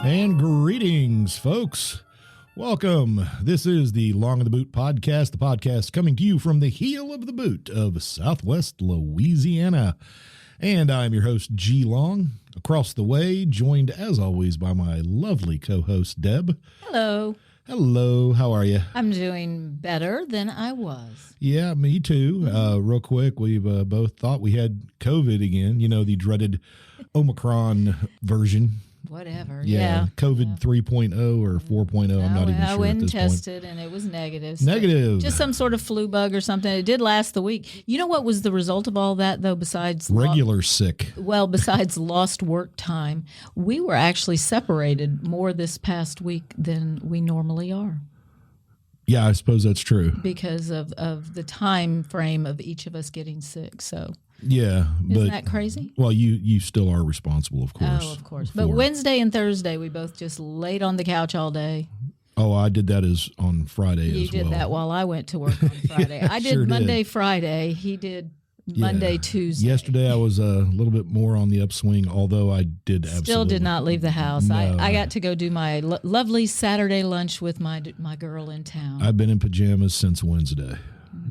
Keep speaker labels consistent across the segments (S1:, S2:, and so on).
S1: And greetings, folks. Welcome. This is the Long of the Boot podcast, the podcast coming to you from the heel of the boot of Southwest Louisiana. And I'm your host, G. Long. Across the way, joined as always by my lovely co-host, Deb.
S2: Hello.
S1: Hello. How are you?
S2: I'm doing better than I was.
S1: Yeah, me too. Real quick, we've both thought we had COVID again, the dreaded Omicron version.
S2: Whatever.
S1: Yeah. COVID 3.0 or 4.0. I'm not even sure.
S2: I went
S1: at this
S2: and tested, and it was negative. So
S1: Negative.
S2: just some sort of flu bug or something. It did last the week. You know what was the result of all that, though, besides
S1: Regular sick.
S2: Well, besides lost work time, we were actually separated more this past week than we normally are.
S1: Yeah, I suppose that's true.
S2: Because of the time frame of each of us getting sick. So
S1: yeah,
S2: isn't that crazy?
S1: Well, you still are responsible, of course.
S2: Oh, of course. But Wednesday and Thursday, we both just laid on the couch all day.
S1: Oh, I did that on Friday as well.
S2: You did that while I went to work on Friday. I did
S1: sure
S2: Monday, Friday. He did Monday, Tuesday.
S1: Yesterday, I was a little bit more on the upswing, although I did
S2: Still did not leave the house.
S1: No.
S2: I got to go do my lovely Saturday lunch with my girl in town.
S1: I've been in pajamas since Wednesday.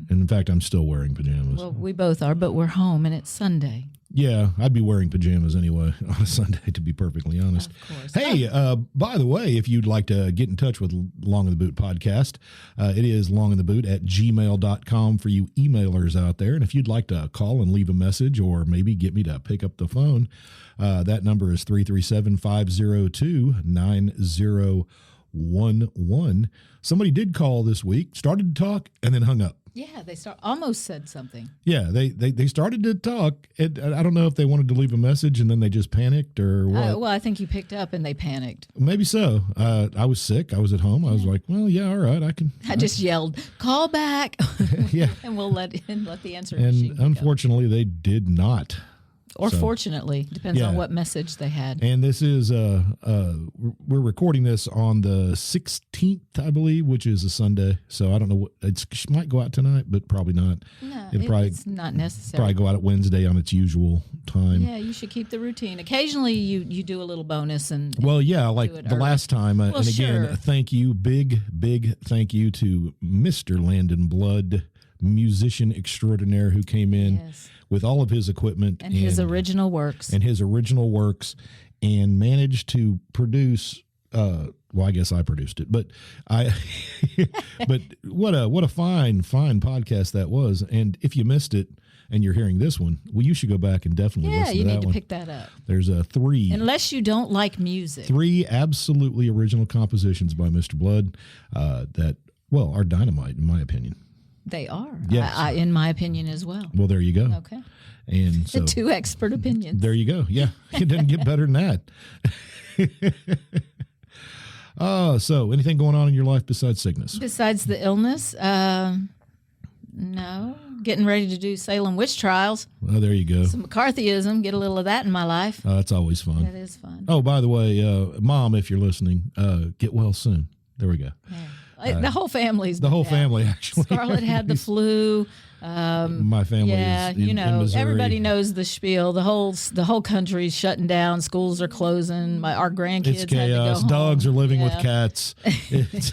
S1: And in fact, I'm still wearing pajamas.
S2: Well, we both are, but we're home, and it's Sunday.
S1: Yeah, I'd be wearing pajamas anyway on a Sunday, to be perfectly honest.
S2: Of course.
S1: Hey, by the way, if you'd like to get in touch with Long in the Boot podcast, it is longintheboot@gmail.com for you emailers out there. And if you'd like to call and leave a message or maybe get me to pick up the phone, that number is 337-502-9011. Somebody did call this week, started to talk, and then hung up.
S2: Yeah, they almost said something.
S1: Yeah, they started to talk. I don't know if they wanted to leave a message and then they just panicked or what.
S2: Well, I think you picked up and they panicked.
S1: Maybe so. I was sick. I was at home. I was like, well, yeah, all right, I can.
S2: I just yelled, "Call back!"
S1: Yeah,
S2: and we'll let the answering machine.
S1: And unfortunately, they did not.
S2: Or fortunately, depends on what message they had.
S1: And this is we're recording this on the 16th, I believe, which is a Sunday. So I don't know it might go out tonight, but probably not.
S2: No, it's not necessary.
S1: Probably go out at Wednesday on its usual time.
S2: Yeah, you should keep the routine. Occasionally, you do a little bonus and.
S1: Well, yeah, like the last time, and again, thank you, big thank you to Mr. Landon Blood, musician extraordinaire, who came in.
S2: Yes.
S1: With all of his equipment
S2: and his original works,
S1: and managed to produce. Well, I guess I produced it, but but what a fine podcast that was. And if you missed it and you're hearing this one, well, you should go back and definitely listen to that one. Yeah, you need to
S2: pick that up.
S1: There's three.
S2: Unless you don't like music,
S1: 3 absolutely original compositions by Mr. Blood that are dynamite in my opinion.
S2: They are,
S1: yes.
S2: In my opinion as well.
S1: Well, there you go.
S2: Okay.
S1: And so
S2: 2 expert opinions.
S1: There you go. Yeah, it doesn't get better than that. So anything going on in your life besides sickness?
S2: Besides the illness, no. Getting ready to do Salem witch trials.
S1: Oh, there you go.
S2: Some McCarthyism. Get a little of that in my life.
S1: That's always fun.
S2: That is fun.
S1: Oh, by the way, Mom, if you're listening, get well soon. There we go.
S2: Yeah. The whole family's
S1: the whole family actually.
S2: Scarlett had the flu.
S1: My family is in Missouri.
S2: Everybody knows the spiel. The whole country's shutting down. Schools are closing. Our grandkids
S1: it's chaos.
S2: Had to go home.
S1: Dogs are living with cats. It's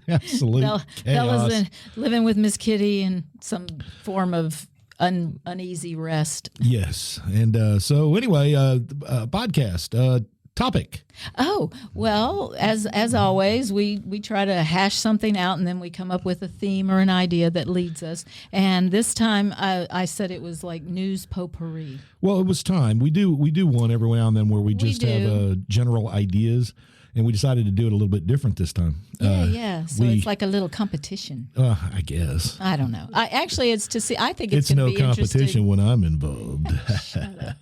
S1: absolute chaos.
S2: Bella's living with Miss Kitty in some form of uneasy rest.
S1: Yes, and so anyway, podcast. Topic.
S2: Oh, well, as always, we try to hash something out and then we come up with a theme or an idea that leads us. And this time I said it was like news potpourri.
S1: Well, it was time. We do one every now and then where we just have general ideas. And we decided to do it a little bit different this time.
S2: Yeah. So it's like a little competition.
S1: I guess.
S2: I don't know. It's to see. I think it's
S1: no competition when I'm involved.
S2: Shut up.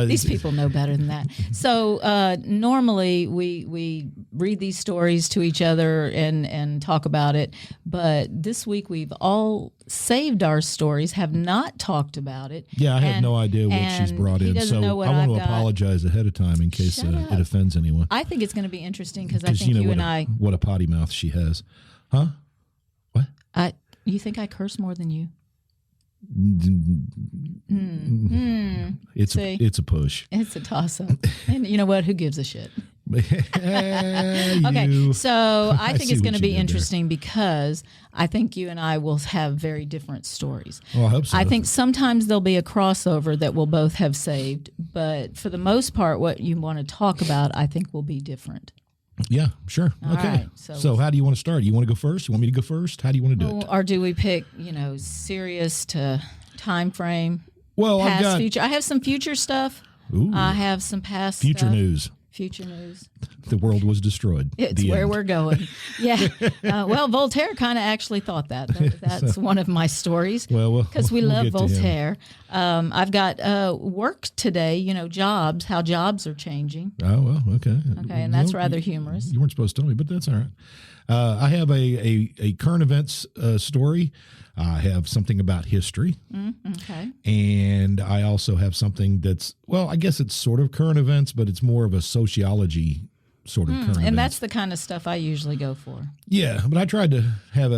S2: These people know better than that. So normally we read these stories to each other and talk about it. But this week we've all saved our stories, have not talked about it.
S1: Yeah, I have no idea what she's brought in. So I want to apologize ahead of time in case it offends anyone.
S2: I think it's going to be interesting because I think you and I...
S1: What a potty mouth she has. Huh? What?
S2: You think I curse more than you?
S1: It's a push.
S2: It's a toss-up. And you know what? Who gives a shit?
S1: Okay,
S2: so I think it's going to be interesting because I think you and I will have very different stories.
S1: Well, I hope so.
S2: I think sometimes there'll be a crossover that we'll both have saved, but for the most part, what you want to talk about, I think, will be different.
S1: Yeah, sure.
S2: All
S1: okay.
S2: Right,
S1: so how do you want to start? You want to go first? You want me to go first? How do you want to do it?
S2: Or do we pick, serious to time frame?
S1: Well,
S2: past,
S1: I've got
S2: future. I have some future stuff.
S1: Ooh,
S2: I have some past
S1: future
S2: stuff.
S1: news.
S2: Future news.
S1: The world was destroyed.
S2: It's where we're going. Yeah. Well, Voltaire kind of actually thought that. That's one of my stories.
S1: Well,
S2: because we love Voltaire. I've got work today. Jobs. How jobs are changing.
S1: Oh well, okay.
S2: Okay, and that's rather humorous.
S1: You weren't supposed to tell me, but that's all right. I have a current events story. I have something about history.
S2: Okay.
S1: And I also have something that's, well, I guess it's sort of current events, but it's more of a sociology sort of current events.
S2: And that's the kind of stuff I usually go for.
S1: Yeah, but I tried to have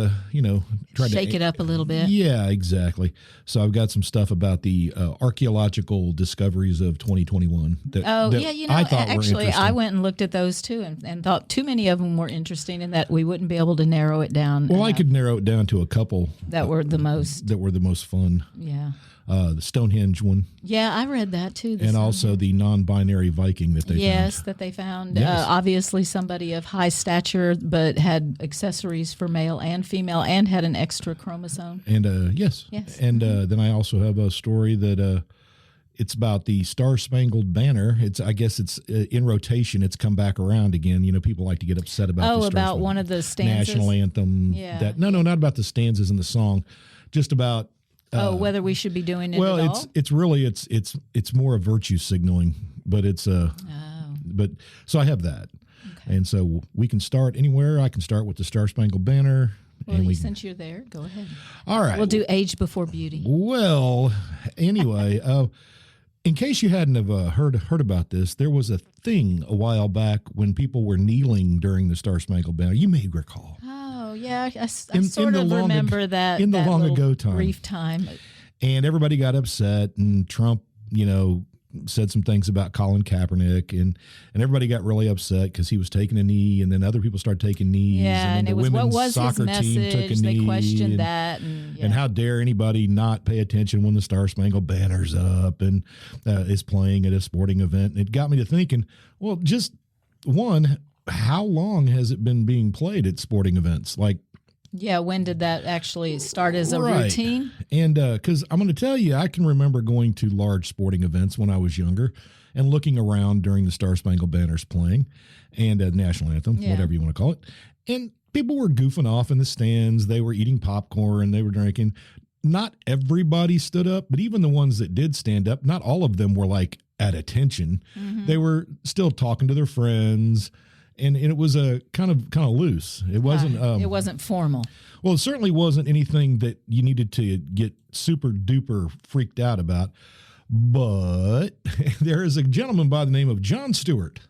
S2: shake it up a little bit.
S1: Yeah, exactly. So I've got some stuff about the archaeological discoveries of 2021 that I thought were interesting.
S2: I went and looked at those too and thought too many of them were interesting and that we wouldn't be able to narrow it down.
S1: Well, I could narrow it down to a couple
S2: that were the most
S1: fun.
S2: Yeah.
S1: The Stonehenge one.
S2: Yeah, I read that too.
S1: And also the non-binary Viking that they found.
S2: Yes, that they found.
S1: Yes.
S2: Obviously somebody of high stature, but had accessories for male and female and had an extra chromosome.
S1: And yes. And then I also have a story that it's about the Star-Spangled Banner. I guess it's in rotation. It's come back around again. People like to get upset about the
S2: about one of the stanzas?
S1: National anthem.
S2: Yeah.
S1: No, not about the stanzas in the song. Just about
S2: whether we should be doing it
S1: well,
S2: at all?
S1: it's really it's more of virtue signaling, but it's but so I have that. Okay. And so we can start anywhere. I can start with the Star-Spangled Banner.
S2: Well, since you're there, go ahead.
S1: All right.
S2: We'll do age before beauty.
S1: Well, anyway, in case you hadn't have heard about this, there was a thing a while back when people were kneeling during the Star-Spangled Banner. You may recall.
S2: Yeah, I sort of remember that
S1: in the
S2: that
S1: long ago time,
S2: brief time,
S1: and everybody got upset, and Trump, said some things about Colin Kaepernick, and everybody got really upset because he was taking a knee, and then other people started taking knees.
S2: Yeah,
S1: and
S2: it was what was his
S1: soccer
S2: message?
S1: Team took a
S2: they
S1: knee,
S2: questioned that, and
S1: how dare anybody not pay attention when the Star-Spangled Banner's up and is playing at a sporting event? And it got me to thinking, well, just one. How long has it been being played at sporting events?
S2: When did that actually start as a routine?
S1: And because I'm going to tell you, I can remember going to large sporting events when I was younger and looking around during the Star-Spangled Banner's playing and national anthem, whatever you want to call it. And people were goofing off in the stands. They were eating popcorn. They were drinking. Not everybody stood up, but even the ones that did stand up, not all of them were at attention. Mm-hmm. They were still talking to their friends. And it was a kind of loose. It wasn't.
S2: It wasn't formal.
S1: Well, it certainly wasn't anything that you needed to get super duper freaked out about. But there is a gentleman by the name of Jon Stewart.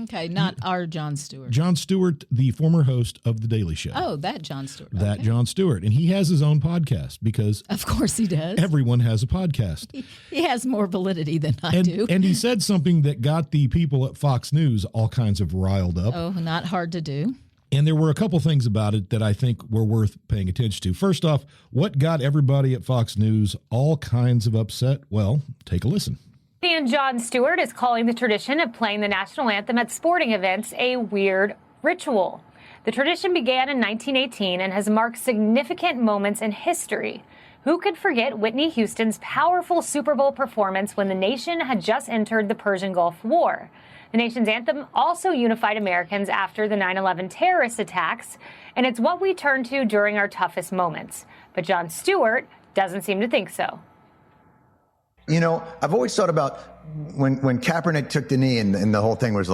S2: Okay, not our Jon Stewart.
S1: Jon Stewart, the former host of The Daily Show.
S2: Oh, that Jon Stewart.
S1: That Jon Stewart. And he has his own podcast because...
S2: Of course he does.
S1: Everyone has a podcast.
S2: He has more validity than I do.
S1: And he said something that got the people at Fox News all kinds of riled up.
S2: Oh, not hard to do.
S1: And there were a couple things about it that I think were worth paying attention to. First off, what got everybody at Fox News all kinds of upset? Well, take a listen.
S3: And Jon Stewart is calling the tradition of playing the national anthem at sporting events a weird ritual. The tradition began in 1918 and has marked significant moments in history. Who could forget Whitney Houston's powerful Super Bowl performance when the nation had just entered the Persian Gulf War? The nation's anthem also unified Americans after the 9/11 terrorist attacks, and it's what we turn to during our toughest moments. But Jon Stewart doesn't seem to think so.
S4: I've always thought about when Kaepernick took the knee and the whole thing was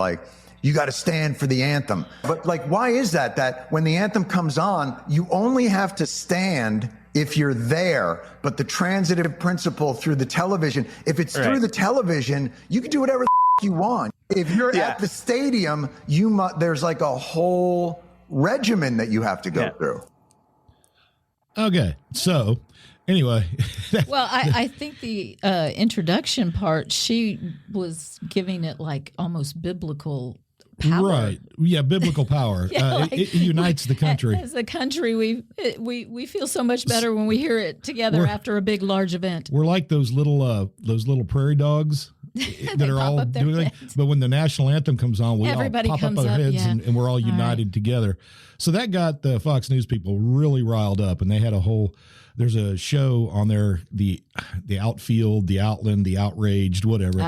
S4: you got to stand for the anthem. But why is that? That when the anthem comes on, you only have to stand if you're there. But the transitive principle through the television, if it's through the television, you can do whatever the you want. If you're at the stadium, there's a whole regimen that you have to go through.
S1: Okay, so Anyway.
S2: Well, I think the introduction part, she was giving it like almost biblical power.
S1: Right. Yeah, biblical power.
S2: Yeah,
S1: it unites the country.
S2: As a country, we feel so much better when we hear it together after a big, large event.
S1: We're like those little prairie dogs that are all doing it. But when the national anthem comes on, we
S2: Everybody
S1: all pop
S2: comes
S1: up our
S2: up,
S1: heads
S2: yeah.
S1: and we're all united together. So that got the Fox News people really riled up, and they had there's a show on there, the outfield, the outland, the outraged, whatever.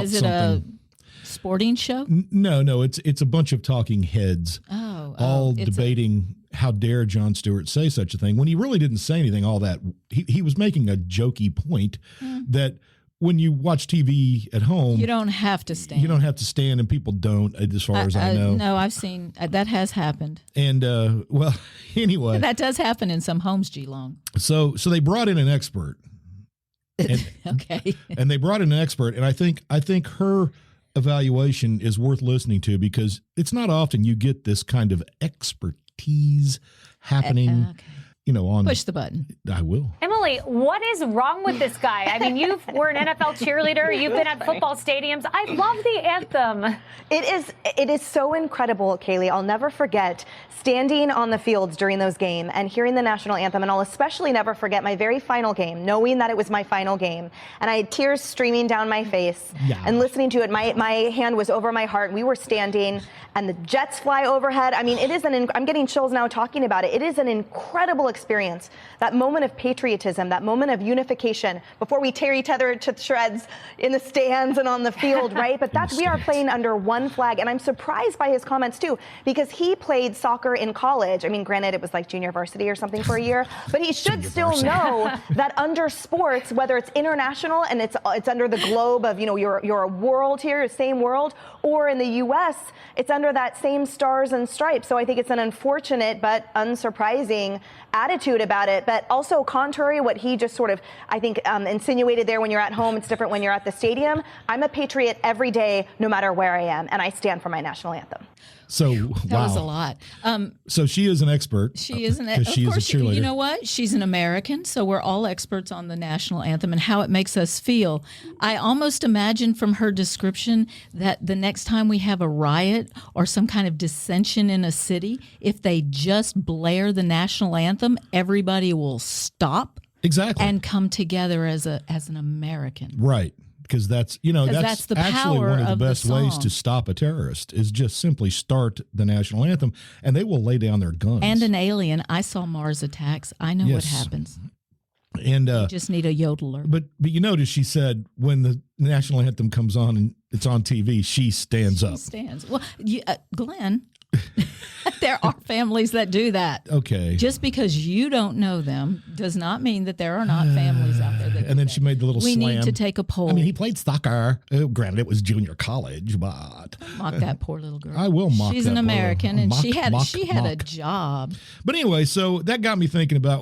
S2: Is it a sporting show?
S1: No, it's a bunch of talking heads, all debating how dare Jon Stewart say such a thing when he really didn't say anything. All that he was making a jokey point that when you watch TV at home,
S2: you don't have to stand.
S1: You don't have to stand, and people don't, as far as I know.
S2: No, I've seen that has happened.
S1: And well, anyway,
S2: that does happen in some homes, G-Long.
S1: So they brought in an expert. And,
S2: okay.
S1: And they brought in an expert, and I think her evaluation is worth listening to, because it's not often you get this kind of expertise happening.
S2: Okay.
S1: On
S2: push the button.
S1: I will.
S3: Emily, what is wrong with this guy? I mean, you were an NFL cheerleader. You've been at football stadiums. I love the anthem.
S5: It is so incredible, Kaylee. I'll never forget standing on the fields during those games and hearing the national anthem, and I'll especially never forget my very final game, knowing that it was my final game, and I had tears streaming down my face and listening to it. My hand was over my heart. We were standing, and the jets fly overhead. I mean, I'm getting chills now talking about it. It is an incredible experience. That moment of patriotism, that moment of unification before we tear each other to shreds in the stands and on the field, right? But we are playing under one flag, and I'm surprised by his comments too, because he played soccer in college. I mean, granted, it was like junior varsity or something for a year, but he should still know that under sports, whether it's international and it's under the globe of, you're a world here, same world, or in the U.S., it's under that same stars and stripes. So I think it's an unfortunate but unsurprising attitude about it, but also contrary what he just sort of, I think, insinuated there. When you're at home, it's different when you're at the stadium. I'm a patriot every day, no matter where I am, and I stand for my national anthem.
S1: So
S2: that was a lot.
S1: So she is an expert.
S2: She is an
S1: expert. She is a cheerleader.
S2: You know what? She's an American, so we're all experts on the national anthem and how it makes us feel. I almost imagine from her description that the next time we have a riot or some kind of dissension in a city, if they just blare the national anthem, everybody will stop and come together as an American.
S1: Right. Because that's
S2: the
S1: actually
S2: power
S1: one of the
S2: of
S1: best
S2: the
S1: ways
S2: song.
S1: to stop a terrorist is just simply start the national anthem, and they will lay down their guns.
S2: And an alien. I saw Mars Attacks. I know what happens.
S1: And
S2: you just need a yodeler.
S1: But you notice she said when the national anthem comes on and it's on TV, she stands up.
S2: Stands. Well, Glenn, there are families that do that.
S1: Okay.
S2: Just because you don't know them does not mean that there are not families out there that do
S1: And then
S2: that.
S1: she made the little
S2: We
S1: slam.
S2: need to take a poll.
S1: I mean, he played soccer. Granted, it was junior college, but
S2: mock that poor little girl.
S1: I will mock
S2: She's
S1: that
S2: an
S1: poor
S2: American,
S1: little-
S2: and
S1: mock,
S2: she had a
S1: mock.
S2: job.
S1: But anyway, so that got me thinking about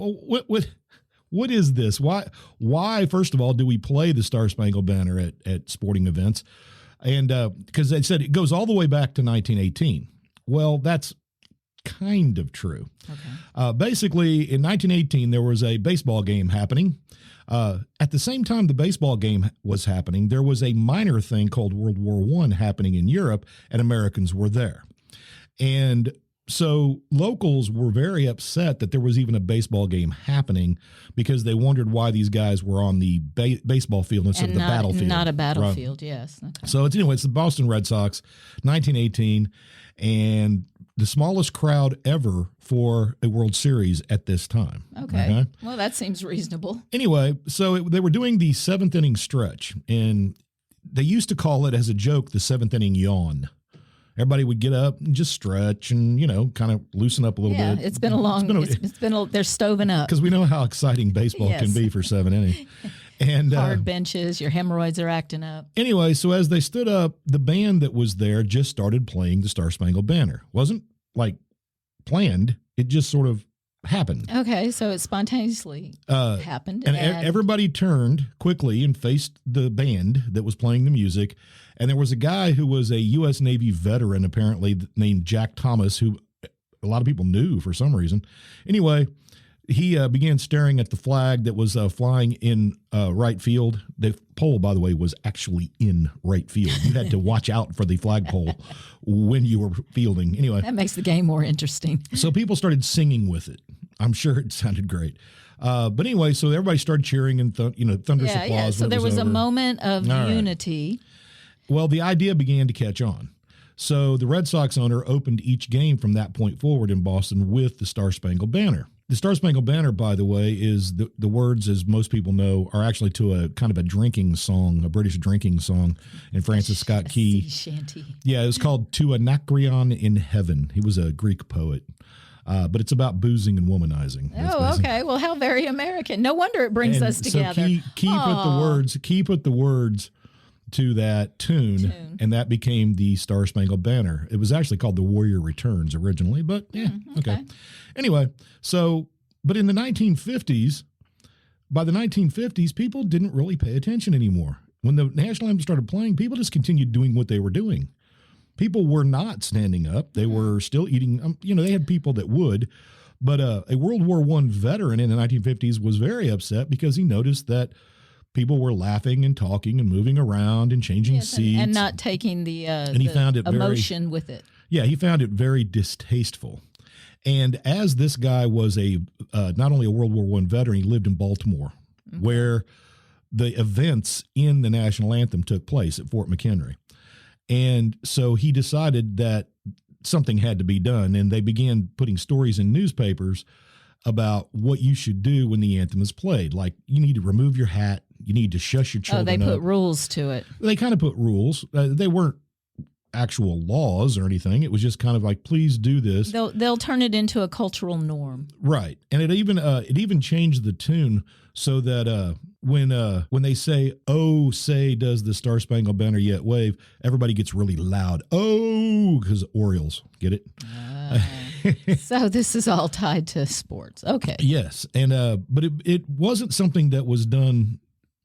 S1: what is this? Why, first of all, do we play the Star Spangled Banner at sporting events? And because they said it goes all the way back to 1918. Well, that's kind of true.
S2: Okay.
S1: Basically, in 1918, there was a baseball game happening. At the same time the baseball game was happening, there was a minor thing called World War I happening in Europe, and Americans were there. And so locals were very upset that there was even a baseball game happening, because they wondered why these guys were on the baseball field instead of the battlefield.
S2: Not a battlefield, yes. Okay.
S1: So it's the Boston Red Sox, 1918, and the smallest crowd ever for a World Series at this time.
S2: Okay. Well, that seems reasonable.
S1: Anyway, so they were doing the seventh inning stretch, and they used to call it as a joke the seventh inning yawn. Everybody would get up and just stretch and, kind of loosen up a little bit.
S2: Yeah, it's been a long, they're stoving up.
S1: Because we know how exciting baseball can be for 7 innings. And
S2: hard benches, your hemorrhoids are acting up.
S1: Anyway, so as they stood up, the band that was there just started playing the Star Spangled Banner. Wasn't like planned. It just sort of happened.
S2: Okay, so it spontaneously happened.
S1: And everybody turned quickly and faced the band that was playing the music. And there was a guy who was a U.S. Navy veteran, apparently, named Jack Thomas, who a lot of people knew for some reason. Anyway, he began staring at the flag that was flying in right field. The pole, by the way, was actually in right field. You had to watch out for the flagpole when you were fielding. Anyway,
S2: That makes the game more interesting.
S1: so people started singing with it. I'm sure it sounded great. But anyway, so everybody started cheering and thunderous applause.
S2: Yeah. So
S1: when it
S2: there was a
S1: over.
S2: moment of
S1: All right.
S2: unity.
S1: Well, the idea began to catch on. So the Red Sox owner opened each game from that point forward in Boston with the Star Spangled Banner. The Star Spangled Banner, by the way, is the words, as most people know, are actually to a kind of a drinking song, a British drinking song, and Francis Scott Key.
S2: Sea shanty.
S1: Yeah, it was called To Anacreon in Heaven. He was a Greek poet. But it's about boozing and womanizing. That's
S2: Oh,
S1: basically-
S2: okay. Well, how very American. No wonder it brings
S1: And
S2: us together.
S1: So Key put the words to that tune, and that became the Star Spangled Banner. It was actually called The Warrior Returns originally, but yeah, okay. Anyway, but in the 1950s, by the 1950s, people didn't really pay attention anymore. When the national anthem started playing, people just continued doing what they were doing. People were not standing up. They were still eating. They had people that would, but a World War I veteran in the 1950s was very upset because he noticed that people were laughing and talking and moving around and changing seats.
S2: And not taking the,
S1: he found it
S2: emotion with it.
S1: Yeah, he found it very distasteful. And as this guy was not only a World War I veteran, he lived in Baltimore, where the events in the national anthem took place at Fort McHenry. And so he decided that something had to be done, and they began putting stories in newspapers about what you should do when the anthem is played. Like, you need to remove your hat, you need to shush your children
S2: they put
S1: up.
S2: rules to it.
S1: They kind of put rules. They weren't actual laws or anything. It was just kind of like, please do this.
S2: They'll turn it into a cultural norm.
S1: Right. And it even changed the tune so that when they say, "Oh, say does the Star Spangled Banner yet wave," everybody gets really loud. Oh, because Orioles. Get it?
S2: So this is all tied to sports. Okay.
S1: Yes. And but it wasn't something that was done.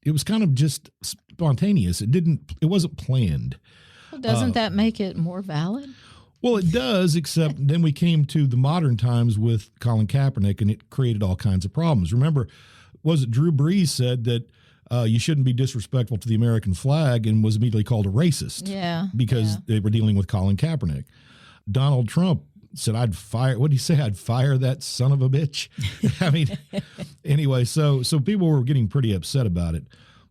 S1: It was kind of just spontaneous. It wasn't planned.
S2: Well, doesn't that make it more valid?
S1: Well, it does, except then we came to the modern times with Colin Kaepernick, and it created all kinds of problems. Remember, was it Drew Brees said that you shouldn't be disrespectful to the American flag and was immediately called a racist?
S2: Yeah.
S1: Because they were dealing with Colin Kaepernick. Donald Trump said, what did he say? I'd fire that son of a bitch. I mean, anyway, so people were getting pretty upset about it.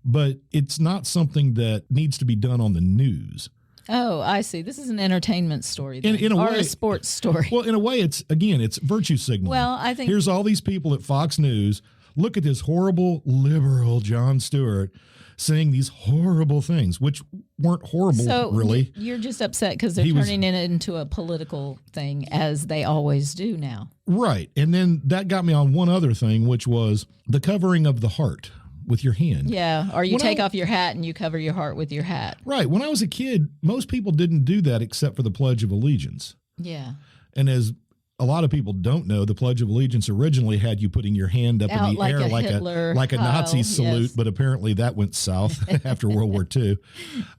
S1: But it's not something that needs to be done on the news.
S2: Oh, I see. This is an entertainment story then,
S1: In a
S2: or
S1: way,
S2: a sports story.
S1: Well, in a way, it's virtue signaling.
S2: Well, I think
S1: here's all these people at Fox News. Look at this horrible liberal Jon Stewart saying these horrible things, which weren't horrible, really.
S2: You're just upset because they're turning it into a political thing, as they always do now.
S1: Right. And then that got me on one other thing, which was the covering of the heart with your hand.
S2: Yeah, or you take off your hat and you cover your heart with your hat.
S1: Right. When I was a kid, most people didn't do that except for the Pledge of Allegiance.
S2: Yeah.
S1: And as a lot of people don't know, the Pledge of Allegiance originally had you putting your hand up in the air like a Nazi salute, yes. But apparently that went south after World War II.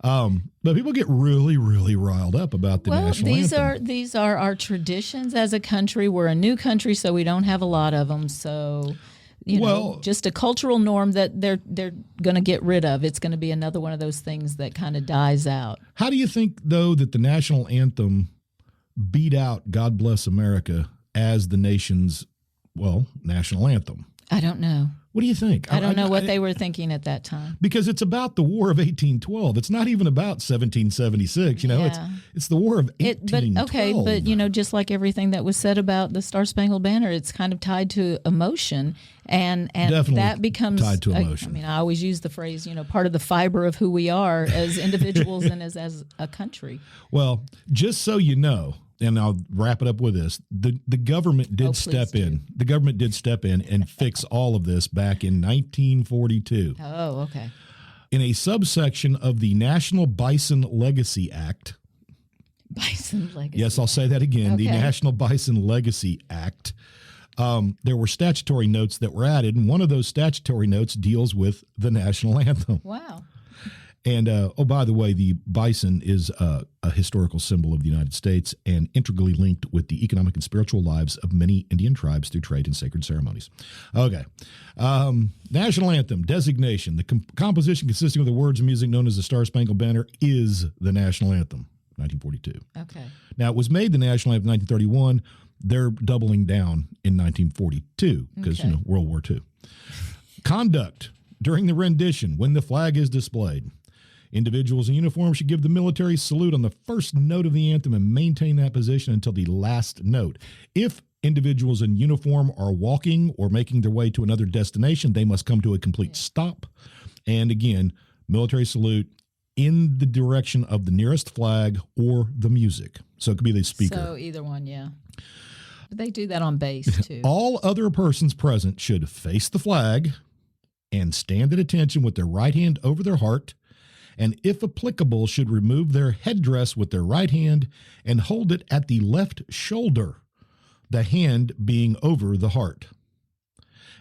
S1: But people get really, really riled up about the national anthem.
S2: These are our traditions as a country. We're a new country, so we don't have a lot of them. So, just a cultural norm that they're going to get rid of. It's going to be another one of those things that kind of dies out.
S1: How do you think, though, that the national anthem beat out God Bless America as the nation's, national anthem?
S2: I don't know.
S1: What do you think?
S2: I don't know what they were thinking at that time.
S1: Because it's about the War of 1812. It's not even about 1776. It's the War of 1812.
S2: But just like everything that was said about the Star Spangled Banner, it's kind of tied to emotion, and
S1: definitely
S2: that becomes
S1: tied to emotion.
S2: I always use the phrase, part of the fiber of who we are as individuals and as a country.
S1: Well, just so you know, and I'll wrap it up with this. The government did step in. The government did step in and fix all of this back in 1942.
S2: Oh, okay.
S1: In a subsection of the National Bison Legacy Act.
S2: Bison Legacy.
S1: Yes, I'll say that again. Okay. The National Bison Legacy Act. There were statutory notes that were added, and one of those statutory notes deals with the national anthem.
S2: Wow.
S1: And, oh, by the way, the bison is a historical symbol of the United States and integrally linked with the economic and spiritual lives of many Indian tribes through trade and sacred ceremonies. Okay. National anthem designation. The composition consisting of the words and music known as the Star-Spangled Banner is the national anthem, 1942.
S2: Okay.
S1: Now, it was made the national anthem in 1931. They're doubling down in 1942 because,
S2: Okay.
S1: World War II. Conduct during the rendition when the flag is displayed. Individuals in uniform should give the military salute on the first note of the anthem and maintain that position until the last note. If individuals in uniform are walking or making their way to another destination, they must come to a complete stop. And again, military salute in the direction of the nearest flag or the music. So it could be the speaker.
S2: So either one, yeah. But they do that on base too.
S1: All other persons present should face the flag and stand at attention with their right hand over their heart, and if applicable, should remove their headdress with their right hand and hold it at the left shoulder, the hand being over the heart.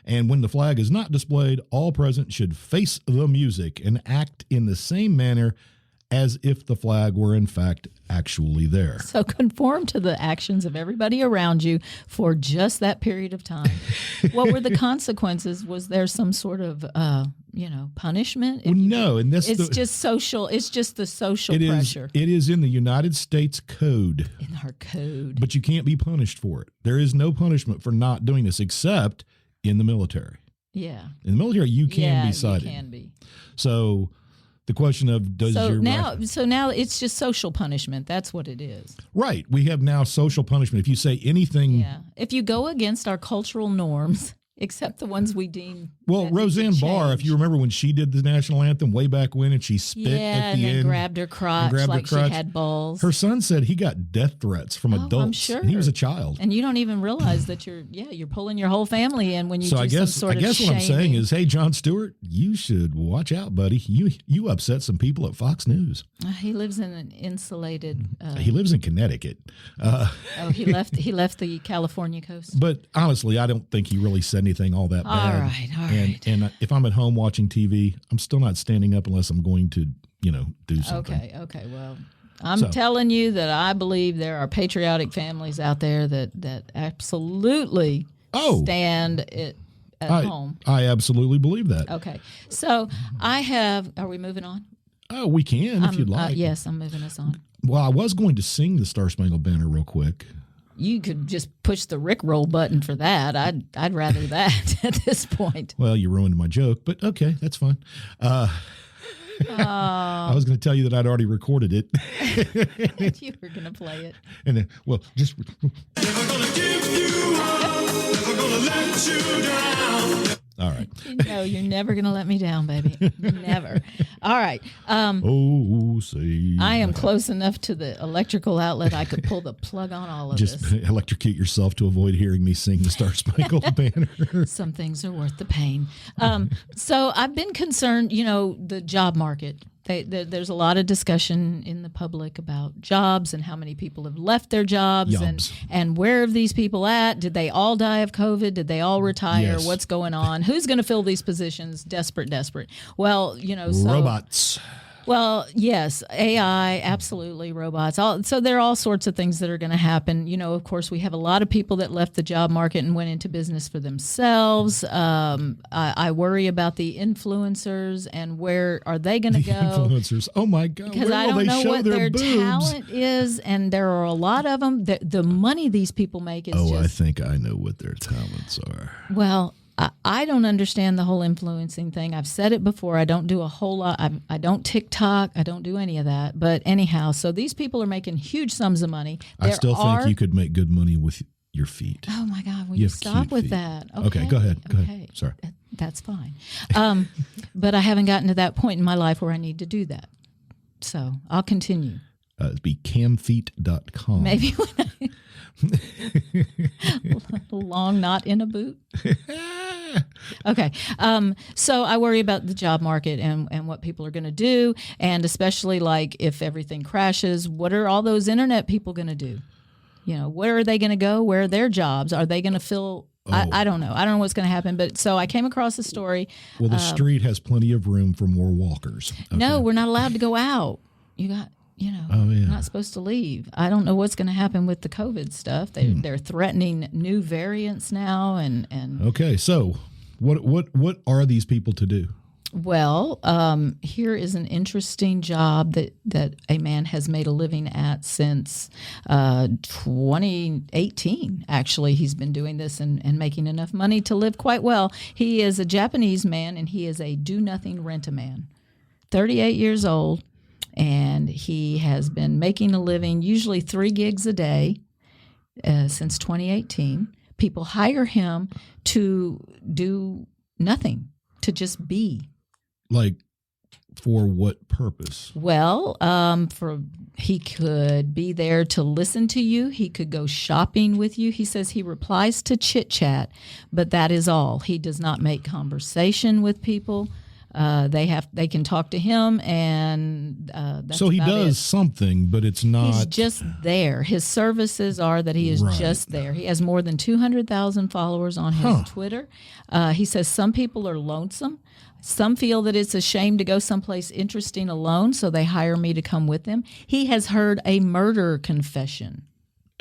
S1: And when the flag is not displayed, all present should face the music and act in the same manner as if the flag were in fact actually there.
S2: So conform to the actions of everybody around you for just that period of time. What were the consequences? Was there some sort of, punishment?
S1: Well, no, and this
S2: It's just social. It's just the social
S1: it
S2: pressure
S1: is. It is in the United States Code,
S2: in our code.
S1: but you can't be punished for it. There is no punishment for not doing this, except in the military.
S2: Yeah.
S1: In the military, you can be cited.
S2: You can be.
S1: So the question of does your
S2: so now it's just social punishment. That's what it is.
S1: Right. We have now social punishment. If you say anything.
S2: Yeah. If you go against our cultural norms, except the ones we deem.
S1: Well,
S2: that need to
S1: Roseanne Barr, if
S2: change.
S1: you remember when she did the national anthem way back when and she spit at the
S2: and
S1: end.
S2: then grabbed her crotch like she had balls.
S1: Her son said he got death threats from adults.
S2: I'm sure.
S1: And he was a child.
S2: And you don't even realize that you're pulling your whole family in when you
S1: So
S2: do
S1: I guess
S2: some sort of
S1: what I'm saying
S2: shaming.
S1: is, hey, Jon Stewart, you should watch out, buddy. You upset some people at Fox News.
S2: He lives in an insulated.
S1: He lives in Connecticut.
S2: He left the California coast.
S1: But honestly, I don't think he really said anything all that bad.
S2: All right.
S1: And if I'm at home watching TV, I'm still not standing up unless I'm going to, do something.
S2: Okay. Well, I'm telling you that I believe there are patriotic families out there that absolutely stand at home.
S1: I absolutely believe that.
S2: Okay. So I have. Are we moving on?
S1: Oh, we can if you'd like.
S2: Yes, I'm moving us on.
S1: Well, I was going to sing the Star-Spangled Banner real quick.
S2: You could just push the Rickroll button for that. I'd rather that at this point.
S1: Well, you ruined my joke, but okay, that's fine. I was going to tell you that I'd already recorded it.
S2: You were going to play it.
S1: And then, just.
S6: Never gonna give you up, never gonna let you down.
S1: All right.
S2: No, you're never going to let me down, baby. Never. All right.
S1: Say.
S2: I am close enough to the electrical outlet. I could pull the plug on all of
S1: Just
S2: this.
S1: electrocute yourself to avoid hearing me sing the Star-Spangled Banner.
S2: Some things are worth the pain. So I've been concerned, the job market. There's a lot of discussion in the public about jobs and how many people have left their jobs and where are these people at? Did they all die of COVID? Did they all retire?
S1: Yes.
S2: What's going on? Who's going to fill these positions? Desperate. Well, so
S1: Robots.
S2: Well, yes, AI, absolutely, robots. So there are all sorts of things that are going to happen. Of course, we have a lot of people that left the job market and went into business for themselves. I worry about the influencers and where are they going to go?
S1: Influencers. Oh, my God.
S2: Because I don't know what their talent is, and there are a lot of them. The money these people make is
S1: I think I know what their talents are.
S2: Well, I don't understand the whole influencing thing. I've said it before. I don't do a whole lot. I don't TikTok. I don't do any of that. But anyhow, so these people are making huge sums of money.
S1: I still think you could make good money with your feet.
S2: Oh, my God. Will you stop with
S1: feet.
S2: that?
S1: Okay, go ahead. Go ahead. Sorry.
S2: That's fine. But I haven't gotten to that point in my life where I need to do that. So I'll continue.
S1: It'd be camfeet.com.
S2: Maybe when long not in a boot. Okay. So I worry about the job market and what people are going to do. And especially like if everything crashes, what are all those internet people going to do? Where are they going to go? Where are their jobs? Are they going to fill I don't know. I don't know what's going to happen. But so I came across a story.
S1: Well, the street has plenty of room for more walkers. Okay.
S2: No, we're not allowed to go out. You're not supposed to leave. I don't know what's going to happen with the COVID stuff. They're threatening new variants now, and
S1: Okay, so what are these people to do?
S2: Well, here is an interesting job that a man has made a living at since 2018. Actually, he's been doing this and making enough money to live quite well. He is a Japanese man, and he is a do-nothing rent-a-man, 38 years old, and he has been making a living, usually 3 gigs a day, since 2018. People hire him to do nothing, to just be.
S1: Like, for what purpose?
S2: Well, he could be there to listen to you. He could go shopping with you. He says he replies to chit chat, but that is all. He does not make conversation with people. They can talk to him, and that's
S1: so he
S2: about
S1: does
S2: it.
S1: Something, but it's not.
S2: He's just there. His services are that he is just there. He has more than 200,000 followers on his Twitter. He says some people are lonesome. Some feel that it's a shame to go someplace interesting alone, so they hire me to come with them. He has heard a murder confession.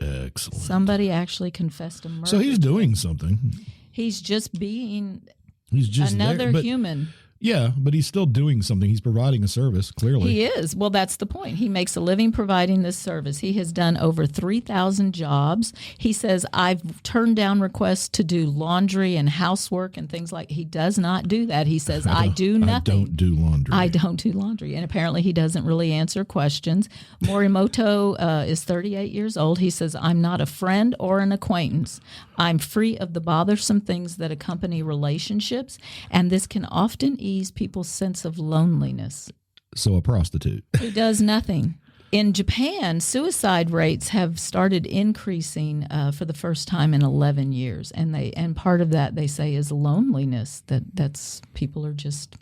S1: Excellent.
S2: Somebody actually confessed a murder.
S1: So he's doing something.
S2: He's just being
S1: He's just
S2: another
S1: there, but,
S2: human.
S1: Yeah, but he's still doing something. He's providing a service, clearly.
S2: He is. Well, that's the point. He makes a living providing this service. He has done over 3,000 jobs. He says, I've turned down requests to do laundry and housework and things like. He does not do that. He says, I do nothing.
S1: I don't do laundry.
S2: I don't do laundry. And apparently he doesn't really answer questions. Morimoto is 38 years old. He says, I'm not a friend or an acquaintance. I'm free of the bothersome things that accompany relationships, and this can often ease people's sense of loneliness.
S1: So a prostitute.
S2: He does nothing. In Japan, suicide rates have started increasing for the first time in 11 years, and part of that, they say, is loneliness. That's people are just,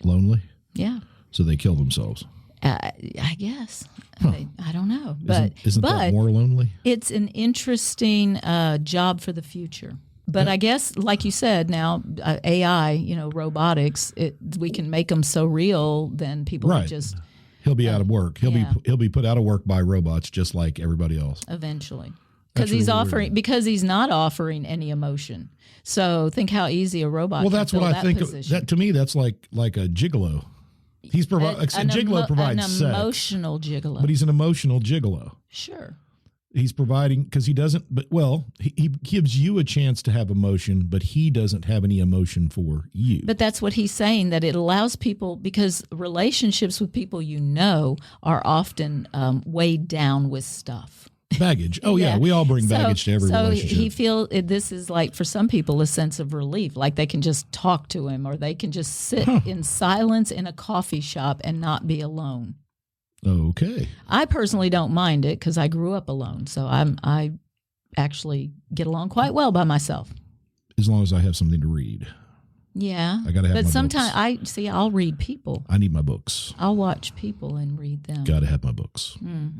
S1: Lonely?
S2: Yeah.
S1: So they kill themselves.
S2: I guess. I don't know. But
S1: Isn't that more lonely?
S2: It's an interesting job for the future. But I guess, like you said, now AI, robotics, we can make them so real, then people would just.
S1: He'll be out of work. He'll be put out of work by robots, just like everybody else.
S2: Eventually, because he's not offering any emotion. So think how easy a robot.
S1: Well,
S2: can
S1: that's
S2: fill
S1: what I
S2: that
S1: think.
S2: Position.
S1: That to me, that's like a gigolo. He's a gigolo provides
S2: an
S1: sex,
S2: emotional gigolo.
S1: but he's an emotional gigolo.
S2: Sure.
S1: He's providing because he doesn't. But he gives you a chance to have emotion, but he doesn't have any emotion for you.
S2: But that's what he's saying, that it allows people, because relationships with people are often weighed down with stuff.
S1: Baggage. Oh yeah, we all bring baggage to every relationship.
S2: So he feels this is like, for some people, a sense of relief, like they can just talk to him, or they can just sit in silence in a coffee shop and not be alone.
S1: Okay.
S2: I personally don't mind it because I grew up alone, so I actually get along quite well by myself.
S1: As long as I have something to read.
S2: Yeah,
S1: I gotta have my
S2: but sometimes
S1: books.
S2: I'll read people.
S1: I need my books.
S2: I'll watch people and read them.
S1: Gotta have my books.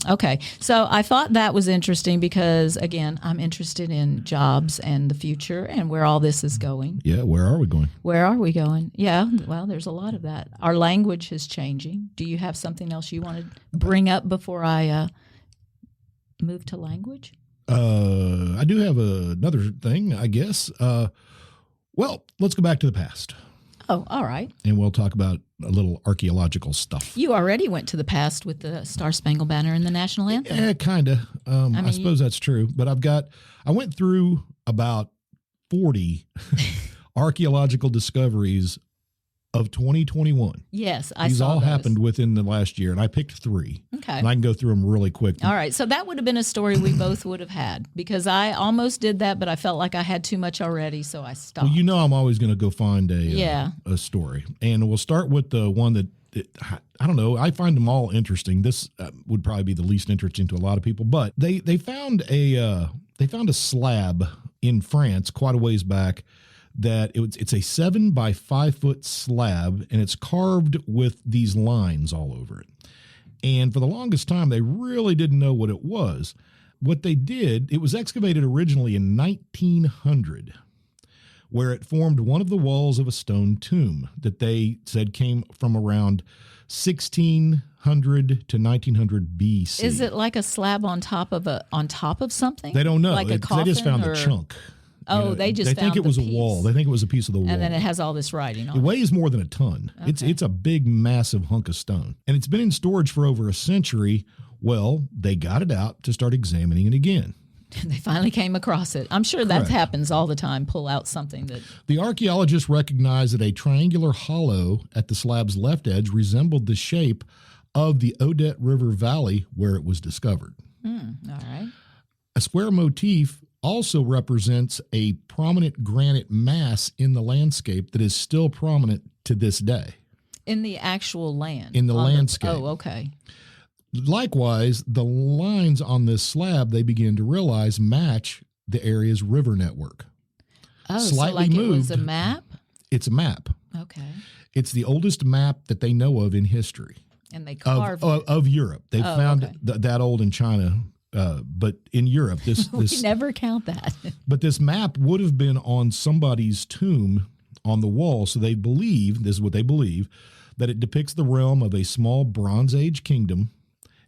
S2: Okay, so I thought that was interesting because, again, I'm interested in jobs and the future and where all this is going.
S1: Yeah, where are we going?
S2: Where are we going? Yeah, well, there's a lot of that. Our language is changing. Do you have something else you want to bring up before I move to language?
S1: I do have another thing, I guess. Well, let's go back to the past.
S2: Oh, all right.
S1: And we'll talk about a little archaeological stuff.
S2: You already went to the past with the Star Spangled Banner and the National Anthem.
S1: Yeah, kind of. I suppose that's true. But I went through about 40 archaeological discoveries of 2021.
S2: Yes, I
S1: These
S2: saw
S1: all
S2: those.
S1: happened within the last year, and I picked 3.
S2: Okay.
S1: And I can go through them really quick.
S2: All right. So that would have been a story we both would have had, because I almost did that, but I felt like I had too much already, so I stopped.
S1: Well, I'm always going to go find a story. And we'll start with the one that, I don't know, I find them all interesting. This would probably be the least interesting to a lot of people, but they found a slab in France quite a ways back that it's a 7 by 5 foot slab, and it's carved with these lines all over it. And for the longest time, they really didn't know what it was. what they did, it was excavated originally in 1900, where it formed one of the walls of a stone tomb that they said came from around 1600 to 1900 BC.
S2: Is it like a slab on top of something?
S1: They don't know.
S2: Like a coffin,
S1: they just found
S2: or?
S1: a chunk.
S2: Oh, they just
S1: they
S2: found
S1: think it was
S2: the
S1: a wall.
S2: piece.
S1: They think it was a piece of the wall.
S2: And then it has all this writing on
S1: It
S2: it.
S1: weighs more than a ton.
S2: Okay.
S1: It's a big, massive hunk of stone. And it's been in storage for over a century. Well, they got it out to start examining it again.
S2: They finally came across it. I'm sure that
S1: Correct.
S2: happens all the time. Pull out something that.
S1: The archaeologists recognized that a triangular hollow at the slab's left edge resembled the shape of the Odette River Valley where it was discovered.
S2: All right.
S1: A square motif also represents a prominent granite mass in the landscape that is still prominent to this day.
S2: In the actual land.
S1: In the
S2: on
S1: landscape.
S2: Oh, okay.
S1: Likewise, the lines on this slab, they begin to realize, match the area's river network.
S2: Oh,
S1: Slightly
S2: so like it was a
S1: moved.
S2: map?
S1: It's a map.
S2: Okay.
S1: It's the oldest map that they know of in history
S2: And they carved
S1: of Europe. They
S2: Oh,
S1: found
S2: okay.
S1: that old in China, but in Europe, this
S2: We never count that.
S1: but this map would have been on somebody's tomb on the wall. So they believe, this is what they believe, that it depicts the realm of a small Bronze Age kingdom.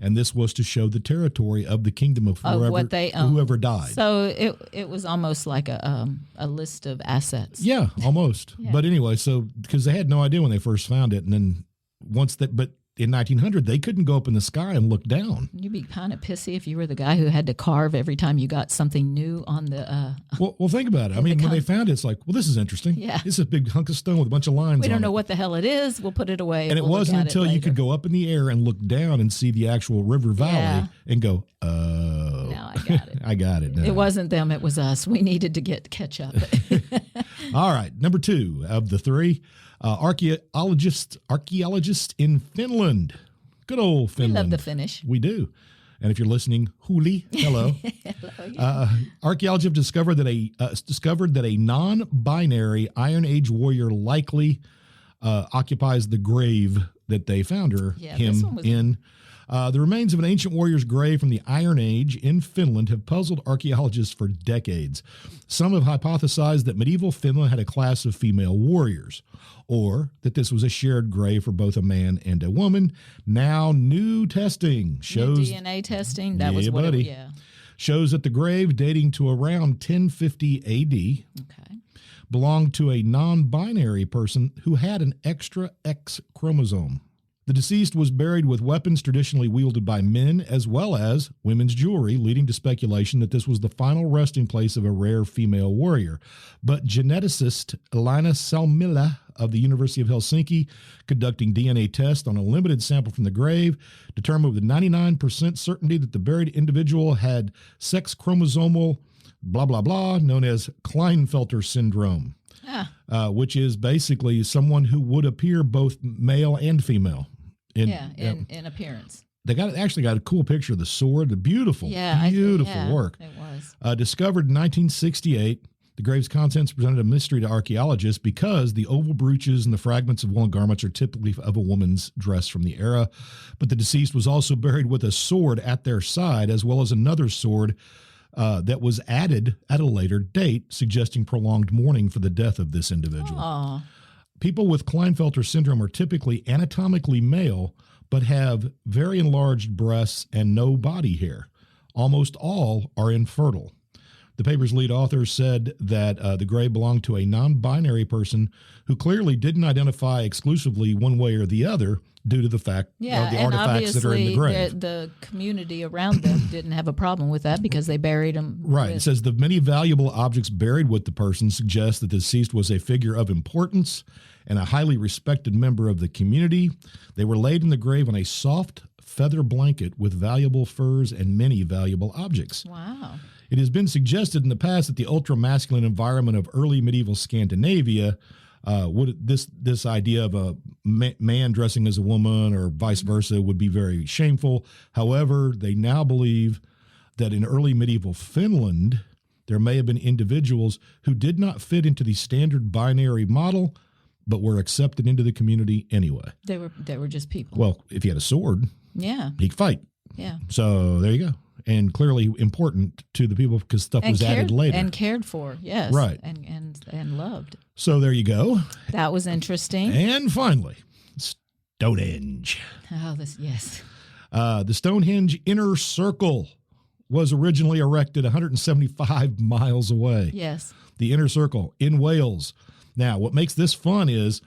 S1: And this was to show the territory of the kingdom of
S2: what they own.
S1: whoever died.
S2: So it was almost like a list of assets.
S1: Yeah, almost.
S2: Yeah.
S1: But anyway, so because they had no idea when they first found it, and then but in 1900 they couldn't go up in the sky and look down.
S2: You'd be kind of pissy if you were the guy who had to carve every time you got something new on the.
S1: Well, think about it. I mean, when they found it, it's like, well, this is interesting.
S2: Yeah.
S1: This is a big hunk of stone with a bunch of lines.
S2: We
S1: on
S2: don't know
S1: it.
S2: what the hell it is. We'll put it away.
S1: And it
S2: We'll look
S1: wasn't
S2: at it
S1: until you
S2: later.
S1: could go up in the air and look down and see the actual river valley
S2: Yeah.
S1: and go, oh,
S2: Now I got it.
S1: I got it. Now.
S2: It wasn't them. It was us. We needed to catch up.
S1: All right, number 2 of the 3, archaeologist in Finland. Good old
S2: We
S1: Finland.
S2: love the Finnish.
S1: We do. And if you're listening, Huli, hello. Archaeologists have discovered that a non-binary Iron Age warrior likely occupies the grave that they found
S2: this one was-
S1: in. The remains of an ancient warrior's grave from the Iron Age in Finland have puzzled archaeologists for decades. Some have hypothesized that medieval Finland had a class of female warriors, or that this was a shared grave for both a man and a woman. Now, new testing shows
S2: DNA testing. That was
S1: Yeah,
S2: what
S1: buddy. shows that the grave, dating to around 1050 AD,
S2: Okay.
S1: belonged to a non-binary person who had an extra X chromosome. The deceased was buried with weapons traditionally wielded by men as well as women's jewelry, leading to speculation that this was the final resting place of a rare female warrior. But geneticist Elina Salmila of the University of Helsinki, conducting DNA tests on a limited sample from the grave, determined with 99% certainty that the buried individual had sex chromosomal blah, blah, blah, known as Klinefelter syndrome. Which is basically someone who would appear both male and female.
S2: In appearance.
S1: They actually got a cool picture of the sword, the beautiful work.
S2: It was.
S1: Discovered in 1968, the grave's contents presented a mystery to archaeologists because the oval brooches and the fragments of woolen garments are typically of a woman's dress from the era. But the deceased was also buried with a sword at their side, as well as another sword that was added at a later date, suggesting prolonged mourning for the death of this individual.
S2: Aw.
S1: People with Klinefelter syndrome are typically anatomically male, but have very enlarged breasts and no body hair. Almost all are infertile. The paper's lead author said that the grave belonged to a non-binary person who clearly didn't identify exclusively one way or the other due to the fact of the
S2: and
S1: artifacts that are in the
S2: obviously
S1: grave.
S2: the community around them didn't have a problem with that because they buried them.
S1: Right. It says the many valuable objects buried with the person suggest that the deceased was a figure of importance and a highly respected member of the community. They were laid in the grave on a soft feather blanket with valuable furs and many valuable objects.
S2: Wow.
S1: It has been suggested in the past that the ultra-masculine environment of early medieval Scandinavia this idea of a man dressing as a woman or vice versa would be very shameful. However, they now believe that in early medieval Finland, there may have been individuals who did not fit into the standard binary model, but were accepted into the community anyway.
S2: They were just people.
S1: Well, if he had a sword,
S2: Yeah.
S1: he could fight.
S2: Yeah.
S1: So there you go. and clearly important to the people because stuff was added later.
S2: And cared for, yes.
S1: Right.
S2: And loved.
S1: So there you go.
S2: That was interesting.
S1: And finally, Stonehenge.
S2: Oh, yes.
S1: The Stonehenge Inner Circle was originally erected 175 miles away.
S2: Yes.
S1: The Inner Circle in Wales. Now, what makes this fun is,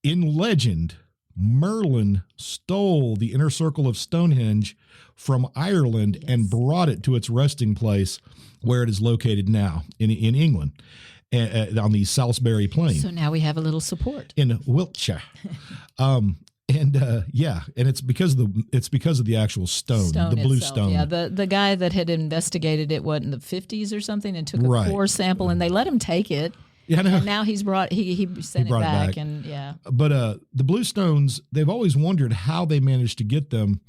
S1: in legend, Merlin stole the Inner Circle of Stonehenge from Ireland and brought it to its resting place where it is located now in England, on the Salisbury Plain.
S2: So now we have a little support.
S1: In Wiltshire. And it's because of the actual stone the blue
S2: itself.
S1: stone.
S2: Yeah, the guy that had investigated it, in the 50s or something, and took a core sample, and they let him take it.
S1: Yeah, I know.
S2: And now he sent it back, and yeah.
S1: But the blue stones, they've always wondered how they managed to get them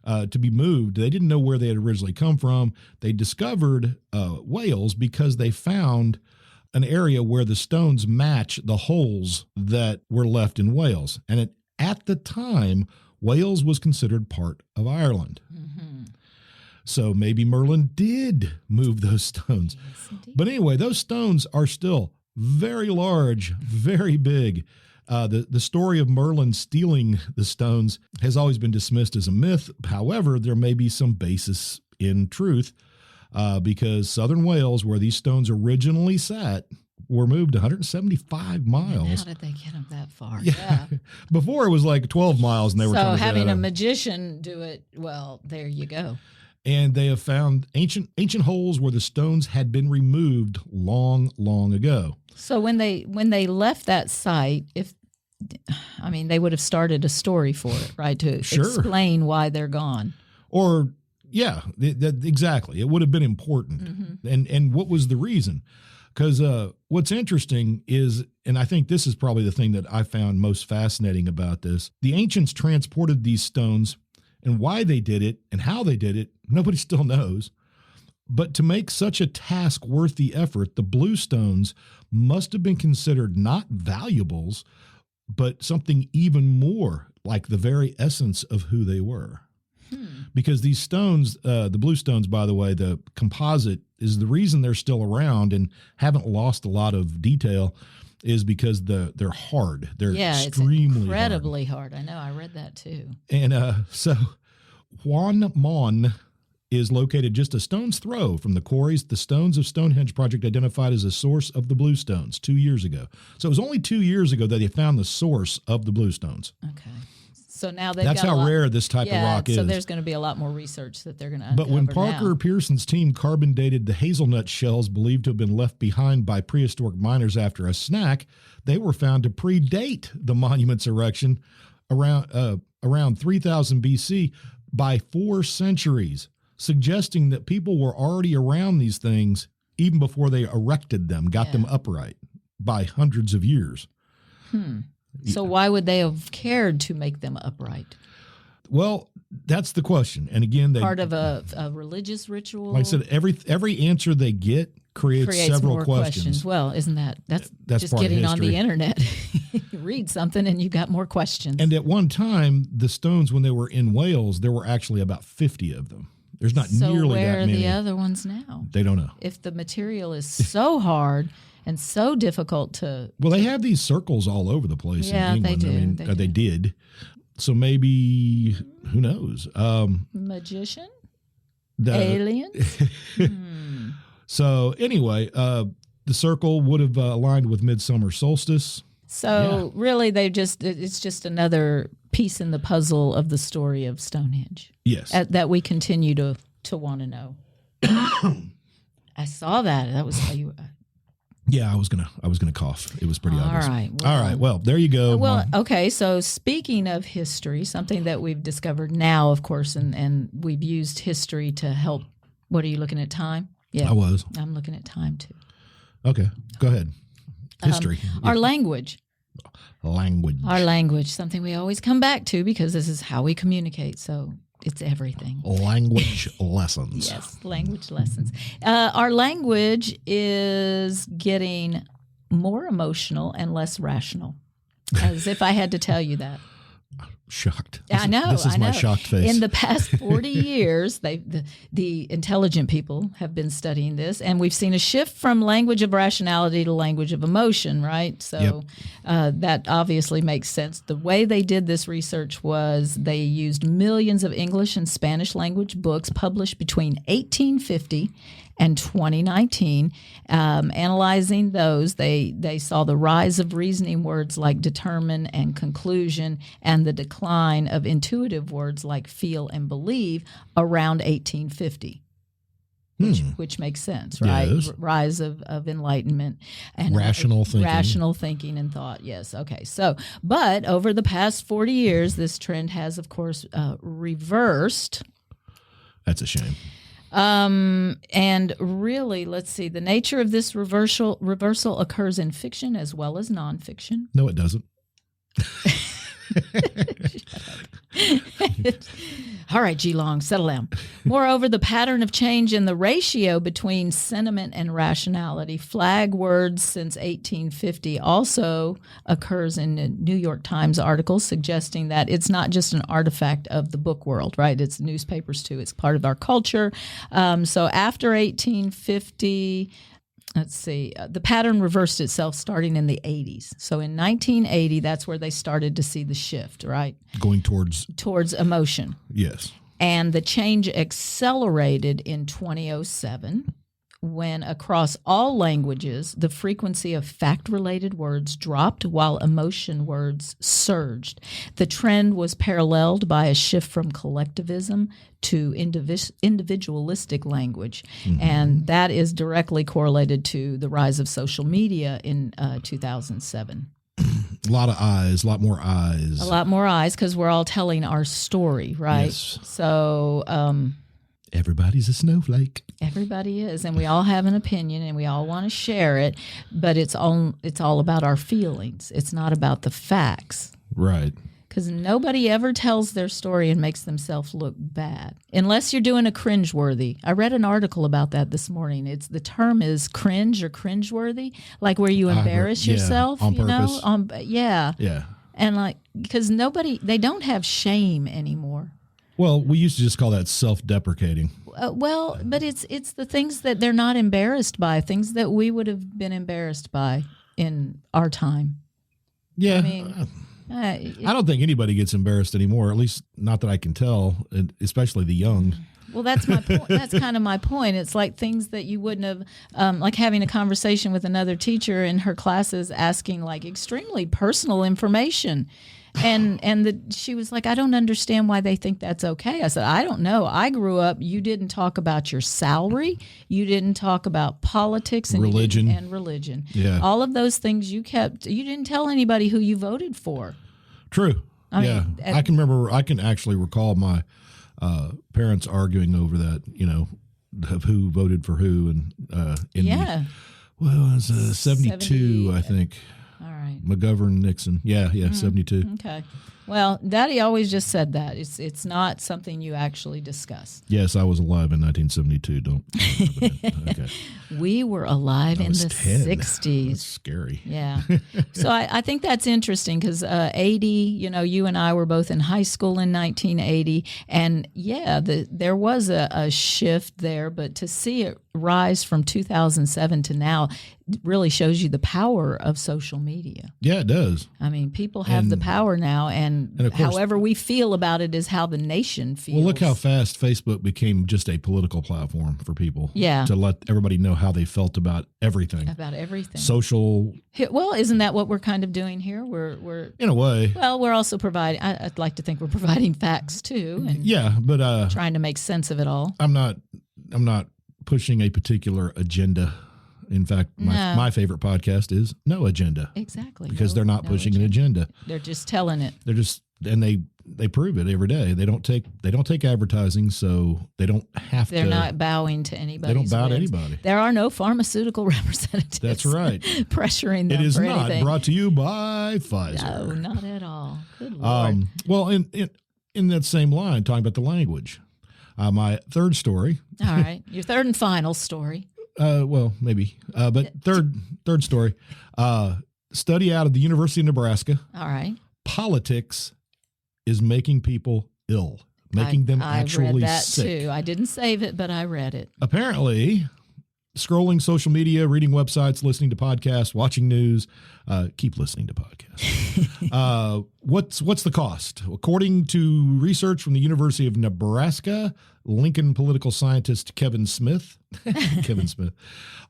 S1: to be moved. They didn't know where they had originally come from. They discovered Wales because they found an area where the stones match the holes that were left in Wales, and at the time, Wales was considered part of Ireland. Mm-hmm. So maybe Merlin did move those stones. Yes, but anyway, those stones are still very large, very big. The story of Merlin stealing the stones has always been dismissed as a myth. However, there may be some basis in truth because southern Wales, where these stones originally sat, were moved 175 miles.
S2: And how did they get them that far?
S1: Yeah. Before it was like 12 miles, and they were trying to get
S2: having
S1: out
S2: a
S1: of.
S2: magician do it, well, there you go.
S1: And they have found ancient holes where the stones had been removed long, long ago.
S2: So when they left that site, they would have started a story for it, right, to explain why they're gone.
S1: Or exactly, it would have been important. Mm-hmm. And what was the reason? Because what's interesting is, and I think this is probably the thing that I found most fascinating about this, the ancients transported these stones, and why they did it and how they did it, nobody still knows. But to make such a task worth the effort, the blue stones must have been considered not valuables, but something even more, like the very essence of who they were. Because these stones, the blue stones, by the way, the composite, is the reason they're still around and haven't lost a lot of detail is because they're hard. They're extremely
S2: it's incredibly hard. I know. I read that too.
S1: And so Juan Mon is located just a stone's throw from the quarries. The Stones of Stonehenge project identified as a source of the blue stones 2 years ago. So it was only 2 years ago that they found the source of the blue stones.
S2: Okay. So now
S1: that's how rare this type of rock is.
S2: So there's going to be a lot more research that they're going to uncover.
S1: But when Parker Pearson's team carbon dated the hazelnut shells believed to have been left behind by prehistoric miners after a snack, they were found to predate the monument's erection around 3000 BC by 4 centuries, suggesting that people were already around these things even before they erected them, got them upright by hundreds of years.
S2: So why would they have cared to make them upright?
S1: Well, that's the question. And again,
S2: part of a religious ritual.
S1: Like I said, every answer they get creates several
S2: more
S1: questions.
S2: Well, isn't that's just
S1: part
S2: getting
S1: of
S2: on the internet? You read something and you got more questions.
S1: And at one time, the stones, when they were in Wales, there were actually about 50 of them. There's not nearly that many. So
S2: where are the other ones now?
S1: They don't know.
S2: If the material is so hard and so difficult to...
S1: Well, they have these circles all over the place in England.
S2: They do.
S1: I mean, they did. So maybe, who knows?
S2: Magician? Aliens?
S1: So anyway, the circle would have aligned with midsummer solstice.
S2: So really, it's just another piece in the puzzle of the story of Stonehenge.
S1: Yes.
S2: That we continue to want to know. I saw that. That was how you...
S1: Yeah, I was gonna cough. It was pretty obvious.
S2: All
S1: right. Well, there you go.
S2: Well, okay. So speaking of history, something that we've discovered now, of course, and we've used history to help. What are you looking at? Time? Yeah,
S1: I was.
S2: I'm looking at time too.
S1: Okay, go ahead. History.
S2: Our language.
S1: Our
S2: language. Something we always come back to because this is how we communicate. So. It's everything.
S1: Language lessons.
S2: Yes, language lessons. Our language is getting more emotional and less rational, as if I had to tell you that.
S1: shocked.
S2: I know.
S1: This is
S2: I know.
S1: my shocked face.
S2: In the past 40 years, the intelligent people have been studying this, and we've seen a shift from language of rationality to language of emotion, right? So that obviously makes sense. The way they did this research was they used millions of English and Spanish language books published between 1850 and 2019. Analyzing those, they saw the rise of reasoning words like determine and conclusion, and the decline of intuitive words like feel and believe around 1850. Which makes sense, right?
S1: Yes.
S2: Rise of enlightenment and
S1: Rational thinking.
S2: Rational thinking and thought, yes. Okay, so, but over the past 40 years, this trend has, of course, reversed.
S1: That's a shame.
S2: And really, let's see, the nature of this reversal occurs in fiction as well as nonfiction.
S1: No, it doesn't.
S2: All right, G-Long, settle down. Moreover, the pattern of change in the ratio between sentiment and rationality, flag words since 1850, also occurs in a New York Times article suggesting that it's not just an artifact of the book world, right? It's newspapers too. It's part of our culture. So after 1850... let's see, the pattern reversed itself starting in the 80s. So in 1980, that's where they started to see the shift, right?
S1: Going towards
S2: emotion.
S1: Yes.
S2: And the change accelerated in 2007 when across all languages, the frequency of fact-related words dropped while emotion words surged. The trend was paralleled by a shift from collectivism to individualistic language. And that is directly correlated to the rise of social media in 2007.
S1: A lot of eyes, a lot more eyes.
S2: A lot more eyes because we're all telling our story, right?
S1: Yes.
S2: So
S1: Everybody's a snowflake.
S2: everybody is, and we all have an opinion, and we all want to share it. But it's all about our feelings. It's not about the facts.
S1: Right.
S2: Because nobody ever tells their story and makes themselves look bad, unless you're doing a cringeworthy. I read an article about that this morning. The term is cringe or cringeworthy, like where you embarrass yourself,
S1: on
S2: you know,
S1: purpose.
S2: Yeah,
S1: and
S2: like because they don't have shame anymore.
S1: Well, we used to just call that self-deprecating.
S2: Well, but it's the things that they're not embarrassed by, things that we would have been embarrassed by in our time.
S1: Yeah.
S2: I mean,
S1: I don't think anybody gets embarrassed anymore, at least not that I can tell, especially the young.
S2: Well, that's my point. That's kind of my point. It's like things that you wouldn't have, like having a conversation with another teacher in her classes, asking like extremely personal information. And she was like, I don't understand why they think that's okay. I said, I don't know. I grew up, you didn't talk about your salary. You didn't talk about politics and
S1: religion.
S2: religion.
S1: Yeah.
S2: All of those things you didn't tell anybody who you voted for.
S1: True. I can actually recall my parents arguing over that, of who voted for who. And it was 72, I think.
S2: All right.
S1: McGovern, Nixon. Yeah, 72.
S2: Okay. Well, Daddy always just said that. It's not something you actually discuss.
S1: Yes, I was alive in 1972. Don't. Okay.
S2: We were alive in the
S1: 10.
S2: 60s.
S1: That's scary.
S2: Yeah. So I think that's interesting because 80, you and I were both in high school in 1980. And there was a shift there, but to see it rise from 2007 to now really shows you the power of social media.
S1: Yeah, it does.
S2: I mean, people have the power now, and
S1: of course,
S2: however we feel about it is how the nation feels.
S1: Well, look how fast Facebook became just a political platform for people.
S2: Yeah.
S1: To let everybody know how they felt about everything.
S2: About everything.
S1: Social.
S2: Well, isn't that what we're kind of doing here? We're
S1: in a way.
S2: Well, we're also providing. I'd like to think we're providing facts too, and
S1: but
S2: trying to make sense of it all.
S1: I'm not pushing a particular agenda. In fact, my favorite podcast is No Agenda.
S2: Exactly.
S1: Because they're not pushing an agenda.
S2: They're just telling it.
S1: They're just, and they prove it every day. They don't take advertising, so they don't have to.
S2: They're not bowing to anybody.
S1: They don't bow to anybody.
S2: There are no pharmaceutical representatives.
S1: That's right.
S2: Pressuring them.
S1: It is
S2: for
S1: not
S2: anything.
S1: brought to you by Pfizer.
S2: No, not at all. Good Lord.
S1: Well, in that same line, talking about the language, my third story.
S2: All right, your third and final story.
S1: Well, maybe. But third story. Study out of the University of Nebraska.
S2: All right.
S1: Politics is making people ill, making them actually
S2: I read that
S1: sick.
S2: too. I didn't save it, but I read it.
S1: Apparently, scrolling social media, reading websites, listening to podcasts, watching news, keep listening to podcasts. What's the cost? According to research from the University of Nebraska, Lincoln political scientist Kevin Smith,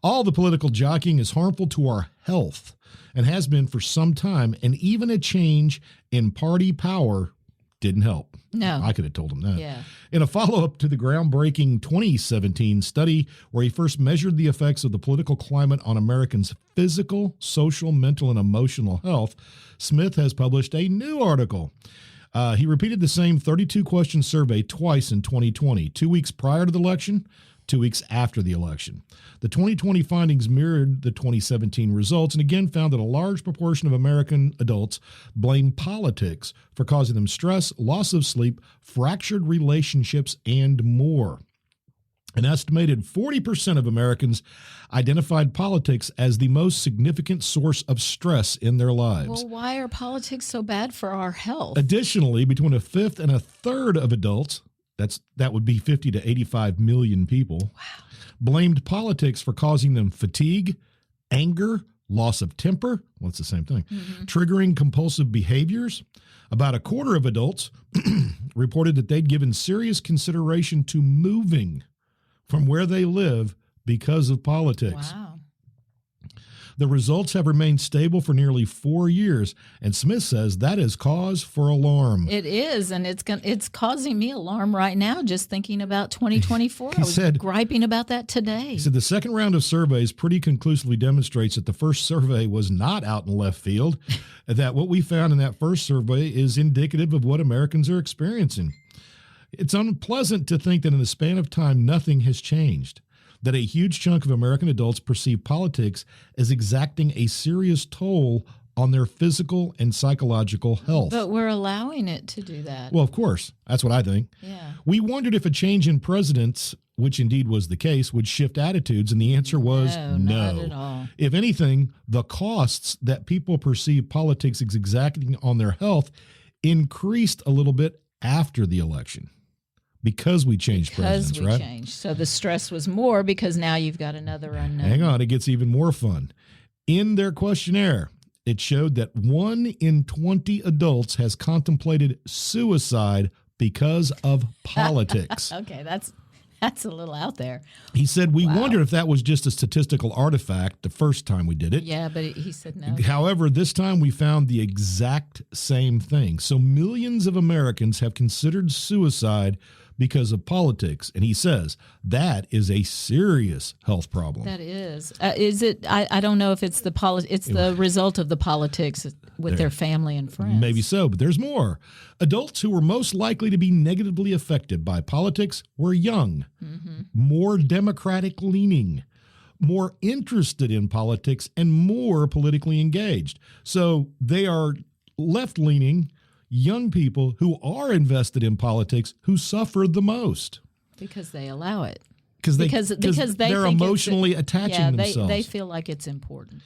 S1: all the political jockeying is harmful to our health and has been for some time, and even a change in party power didn't help.
S2: No.
S1: I could have told him that.
S2: Yeah.
S1: In a follow-up to the groundbreaking 2017 study where he first measured the effects of the political climate on Americans' physical, social, mental, and emotional health, Smith has published a new article. He repeated the same 32-question survey twice in 2020, 2 weeks prior to the election, 2 weeks after the election. The 2020 findings mirrored the 2017 results and again found that a large proportion of American adults blame politics for causing them stress, loss of sleep, fractured relationships, and more. An estimated 40% of Americans identified politics as the most significant source of stress in their lives.
S2: Well, why are politics so bad for our health?
S1: Additionally, between a fifth and a third of adults, that would be 50 to 85 million people, blamed politics for causing them fatigue, anger, loss of temper, well, it's the same thing, triggering compulsive behaviors. About a quarter of adults reported that they'd given serious consideration to moving from where they live because of politics.
S2: Wow.
S1: The results have remained stable for nearly 4 years, and Smith says that is cause for alarm.
S2: It is, and it's causing me alarm right now just thinking about 2024. I was griping about that today.
S1: He said the second round of surveys pretty conclusively demonstrates that the first survey was not out in left field, that what we found in that first survey is indicative of what Americans are experiencing. It's unpleasant to think that in the span of time, nothing has changed, that a huge chunk of American adults perceive politics as exacting a serious toll on their physical and psychological health.
S2: But we're allowing it to do that.
S1: Well, of course. That's what I think.
S2: Yeah.
S1: We wondered if a change in presidents, which indeed was the case, would shift attitudes, and the answer was no.
S2: Not at all.
S1: If anything, the costs that people perceive politics as exacting on their health increased a little bit after the election. Because we changed presidents, right?
S2: Changed. So the stress was more because now you've got another unknown.
S1: Hang on, it gets even more fun. In their questionnaire, it showed that 1 in 20 adults has contemplated suicide because of politics.
S2: Okay, that's a little out there.
S1: He said, we wondered if that was just a statistical artifact the first time we did it.
S2: Yeah, but he said no.
S1: However, this time we found the exact same thing. So millions of Americans have considered suicide because of politics. And he says that is a serious health problem.
S2: That is. Is it? I don't know if it's the result of the politics with their family and friends.
S1: Maybe so, but there's more. Adults who were most likely to be negatively affected by politics were young, more Democratic leaning, more interested in politics, and more politically engaged. So they are left leaning young people who are invested in politics who suffer the most
S2: because they allow it.
S1: Because
S2: they're
S1: emotionally attaching themselves.
S2: They feel like it's important.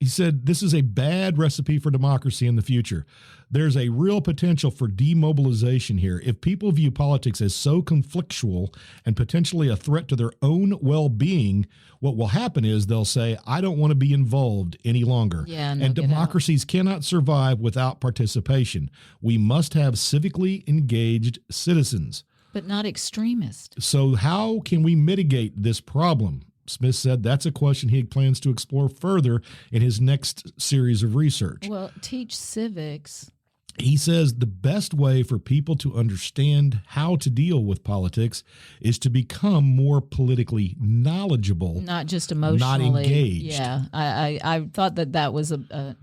S1: He said, this is a bad recipe for democracy in the future. There's a real potential for demobilization here. If people view politics as so conflictual and potentially a threat to their own well-being, what will happen is they'll say, I don't want to be involved any longer.
S2: Yeah,
S1: and democracies cannot survive without participation. We must have civically engaged citizens.
S2: But not extremists.
S1: So how can we mitigate this problem? Smith said that's a question he plans to explore further in his next series of research.
S2: Well, teach civics.
S1: He says the best way for people to understand how to deal with politics is to become more politically knowledgeable.
S2: Not just emotionally.
S1: Not engaged.
S2: Yeah, I thought that was a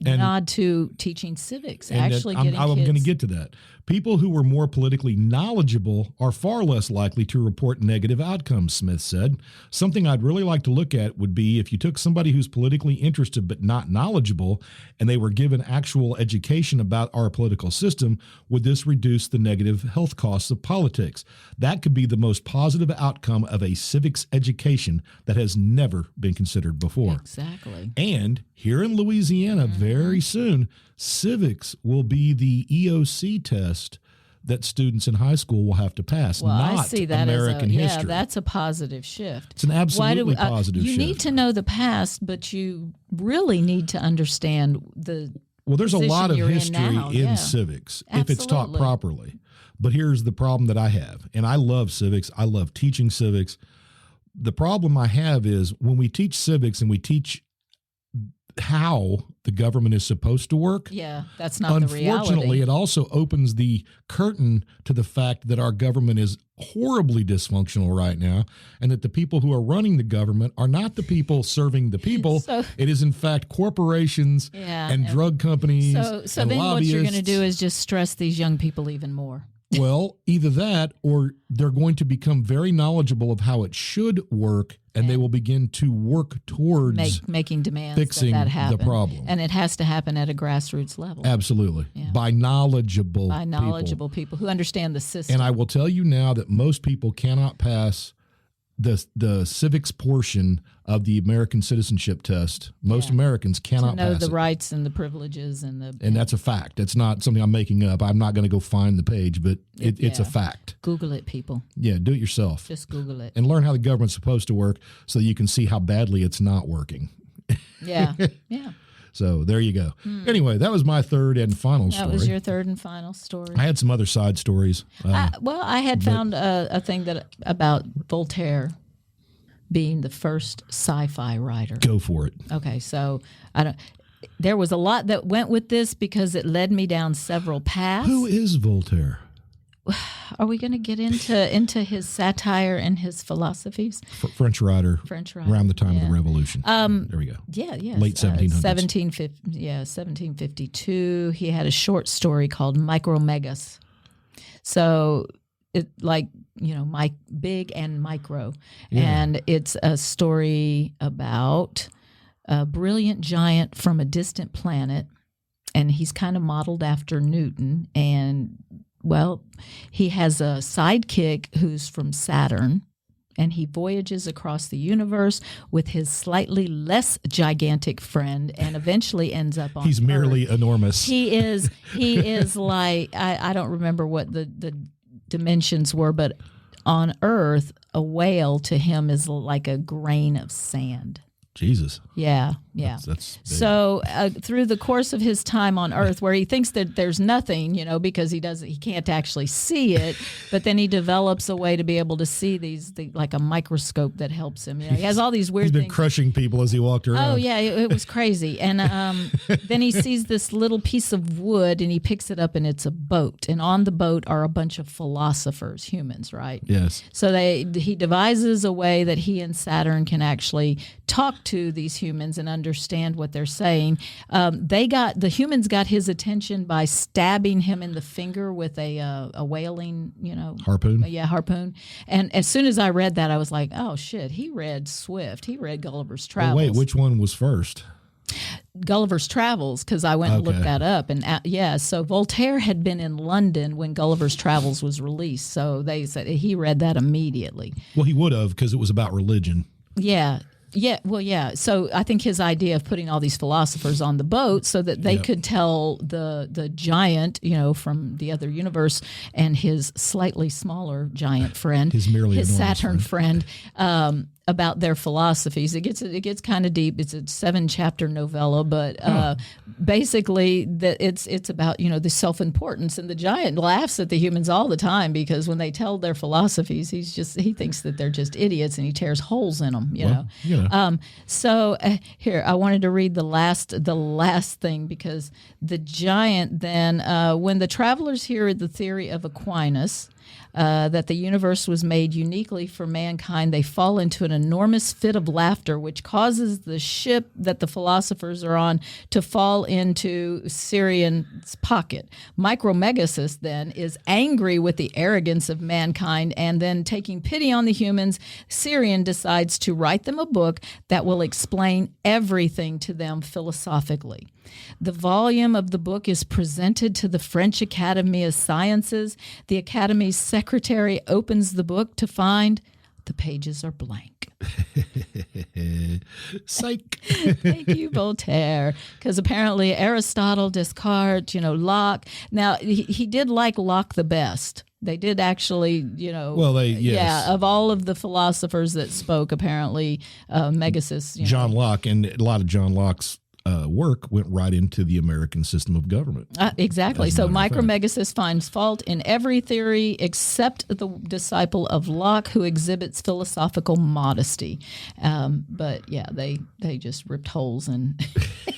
S2: nod to teaching civics.
S1: I'm going to get to that. People who were more politically knowledgeable are far less likely to report negative outcomes, Smith said. Something I'd really like to look at would be if you took somebody who's politically interested but not knowledgeable and they were given actual education about our political system, would this reduce the negative health costs of politics? That could be the most positive outcome of a civics education that has never been considered before.
S2: Exactly.
S1: And here in Louisiana, very soon, civics will be the EOC test that students in high school will have to pass,
S2: Well,
S1: not
S2: I see that
S1: American
S2: as a,
S1: history.
S2: Yeah, that's a positive shift.
S1: It's an absolutely positive
S2: you
S1: shift.
S2: need to know the past, but you really need to understand the
S1: Well, there's a lot of
S2: position you're in
S1: history
S2: now,
S1: in
S2: yeah.
S1: civics if it's taught
S2: Absolutely.
S1: properly. But here's the problem that I have, and I love civics. I love teaching civics. The problem I have is when we teach civics and we teach how the government is supposed to work,
S2: Yeah, that's not the
S1: unfortunately,
S2: reality.
S1: it also opens the curtain to the fact that our government is horribly dysfunctional right now, and that the people who are running the government are not the people serving the people.
S2: So-
S1: it is, in fact, corporations
S2: Yeah,
S1: and
S2: and
S1: drug companies.
S2: So
S1: and
S2: then what you're going to
S1: lobbyists.
S2: do is just stress these young people even more.
S1: Well, either that or they're going to become very knowledgeable of how it should work, and they will begin to work towards
S2: Making demands
S1: fixing
S2: that
S1: the
S2: happen.
S1: problem.
S2: And it has to happen at a grassroots level
S1: Absolutely.
S2: Yeah.
S1: By knowledgeable
S2: by
S1: people.
S2: knowledgeable people who understand the system.
S1: And I will tell you now that most people cannot pass the civics portion of the American citizenship test. Most
S2: Yeah.
S1: Americans
S2: to
S1: cannot
S2: know
S1: pass
S2: the
S1: it.
S2: rights and the privileges and the
S1: And that's a fact. It's not something I'm making up. I'm not going to go find the page, but it's a
S2: Yeah.
S1: fact.
S2: Google it, people.
S1: Yeah, do it yourself.
S2: Just Google it.
S1: And learn how the government's supposed to work so that you can see how badly it's not working.
S2: Yeah, yeah.
S1: So there you go. Anyway, that was my third and final
S2: That
S1: story.
S2: was your third and final story.
S1: I had some other side stories.
S2: Well, I had found a thing that about Voltaire being the first sci-fi writer.
S1: Go for it.
S2: Okay, so I don't. There was a lot that went with this because it led me down several paths.
S1: Who is Voltaire?
S2: Are we going to get into his satire and his philosophies?
S1: French writer.
S2: French writer,
S1: Around the time of
S2: yeah.
S1: the Revolution. There we go.
S2: Yeah, yeah.
S1: Late 1700s.
S2: 1752. He had a short story called Micromegas. So it big and micro.
S1: Yeah.
S2: And it's a story about a brilliant giant from a distant planet, and he's kind of modeled after Newton. And well, he has a sidekick who's from Saturn, and he voyages across the universe with his slightly less gigantic friend, and eventually ends up on
S1: He's merely
S2: Earth.
S1: enormous.
S2: He is like I don't remember what the dimensions were, but on Earth, a whale to him is like a grain of sand.
S1: Jesus.
S2: Yeah.
S1: That's big.
S2: So through the course of his time on Earth, where he thinks that there's nothing, because he can't actually see it, but then he develops a way to be able to see like a microscope that helps him. He has all these weird
S1: He's been
S2: things.
S1: crushing people as he walked around.
S2: Oh yeah, it was crazy. And then he sees this little piece of wood, and he picks it up, and it's a boat. And on the boat are a bunch of philosophers, humans, right?
S1: Yes.
S2: So he devises a way that he and Saturn can actually talk to these humans and understand what they're saying. The humans got his attention by stabbing him in the finger with a whaling,
S1: Harpoon?
S2: Yeah, harpoon. And as soon as I read that, I was like, oh shit, he read Swift. He read Gulliver's
S1: Oh,
S2: Travels.
S1: wait, which one was first?
S2: Gulliver's Travels, because I went and looked
S1: Okay.
S2: that up. And so Voltaire had been in London when Gulliver's Travels was released. So they said he read that immediately.
S1: Well, he would have because it was about religion.
S2: Yeah. Yeah, well, yeah. So I think his idea of putting all these philosophers on the boat so that they could tell the giant, from the other universe, and his slightly smaller giant friend,
S1: His merely enormous
S2: Saturn friend, about their philosophies. It gets kind of deep. It's a 7-chapter novella, but basically it's about the self-importance, and the giant laughs at the humans all the time because when they tell their philosophies, he thinks that they're just idiots, and he tears holes in them. So here I wanted to read the last thing, because the giant then when the travelers hear the theory of Aquinas, that the universe was made uniquely for mankind, they fall into an enormous fit of laughter, which causes the ship that the philosophers are on to fall into Sirian's pocket. Micromegasis then is angry with the arrogance of mankind, and then taking pity on the humans, Sirian decides to write them a book that will explain everything to them philosophically. The volume of the book is presented to the French Academy of Sciences. The Academy's secretary opens the book to find the pages are blank.
S1: Psych.
S2: Thank you, Voltaire. Because apparently Aristotle, Descartes, Locke. Now, he did like Locke the best. They did actually,
S1: Well, yes.
S2: Yeah, of all of the philosophers that spoke, apparently, Megasis.
S1: John Locke, and a lot of John Locke's work went right into the American system of government.
S2: Exactly.
S1: As a
S2: So
S1: matter of fact.
S2: Micromegasis finds fault in every theory except the disciple of Locke, who exhibits philosophical modesty. But yeah, they just ripped holes in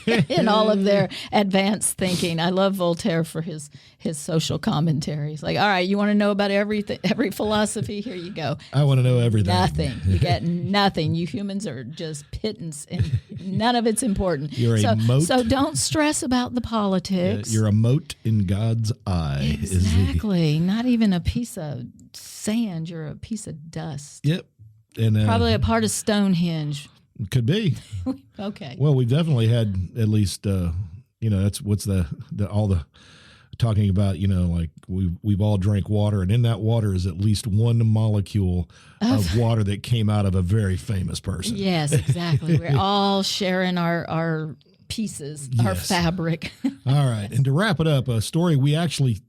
S2: in all of their advanced thinking. I love Voltaire for his social commentaries. Like, all right, you want to know about every philosophy? Here you go.
S1: I want to know everything.
S2: Nothing. You get nothing. You humans are just pittance, and none of it's important.
S1: You're a mote.
S2: So don't stress about the politics.
S1: You're a mote in God's eye.
S2: Exactly. Not even a piece of sand. You're a piece of dust.
S1: Yep. And
S2: Probably a part of Stonehenge.
S1: could be.
S2: Okay.
S1: Well, we've definitely had at least, that's what's all the talking about, like we've all drank water, and in that water is at least one molecule of water that came out of a very famous person.
S2: Yes, exactly. We're all sharing our pieces, our
S1: Yes.
S2: fabric.
S1: All right. And to wrap it up, a story we actually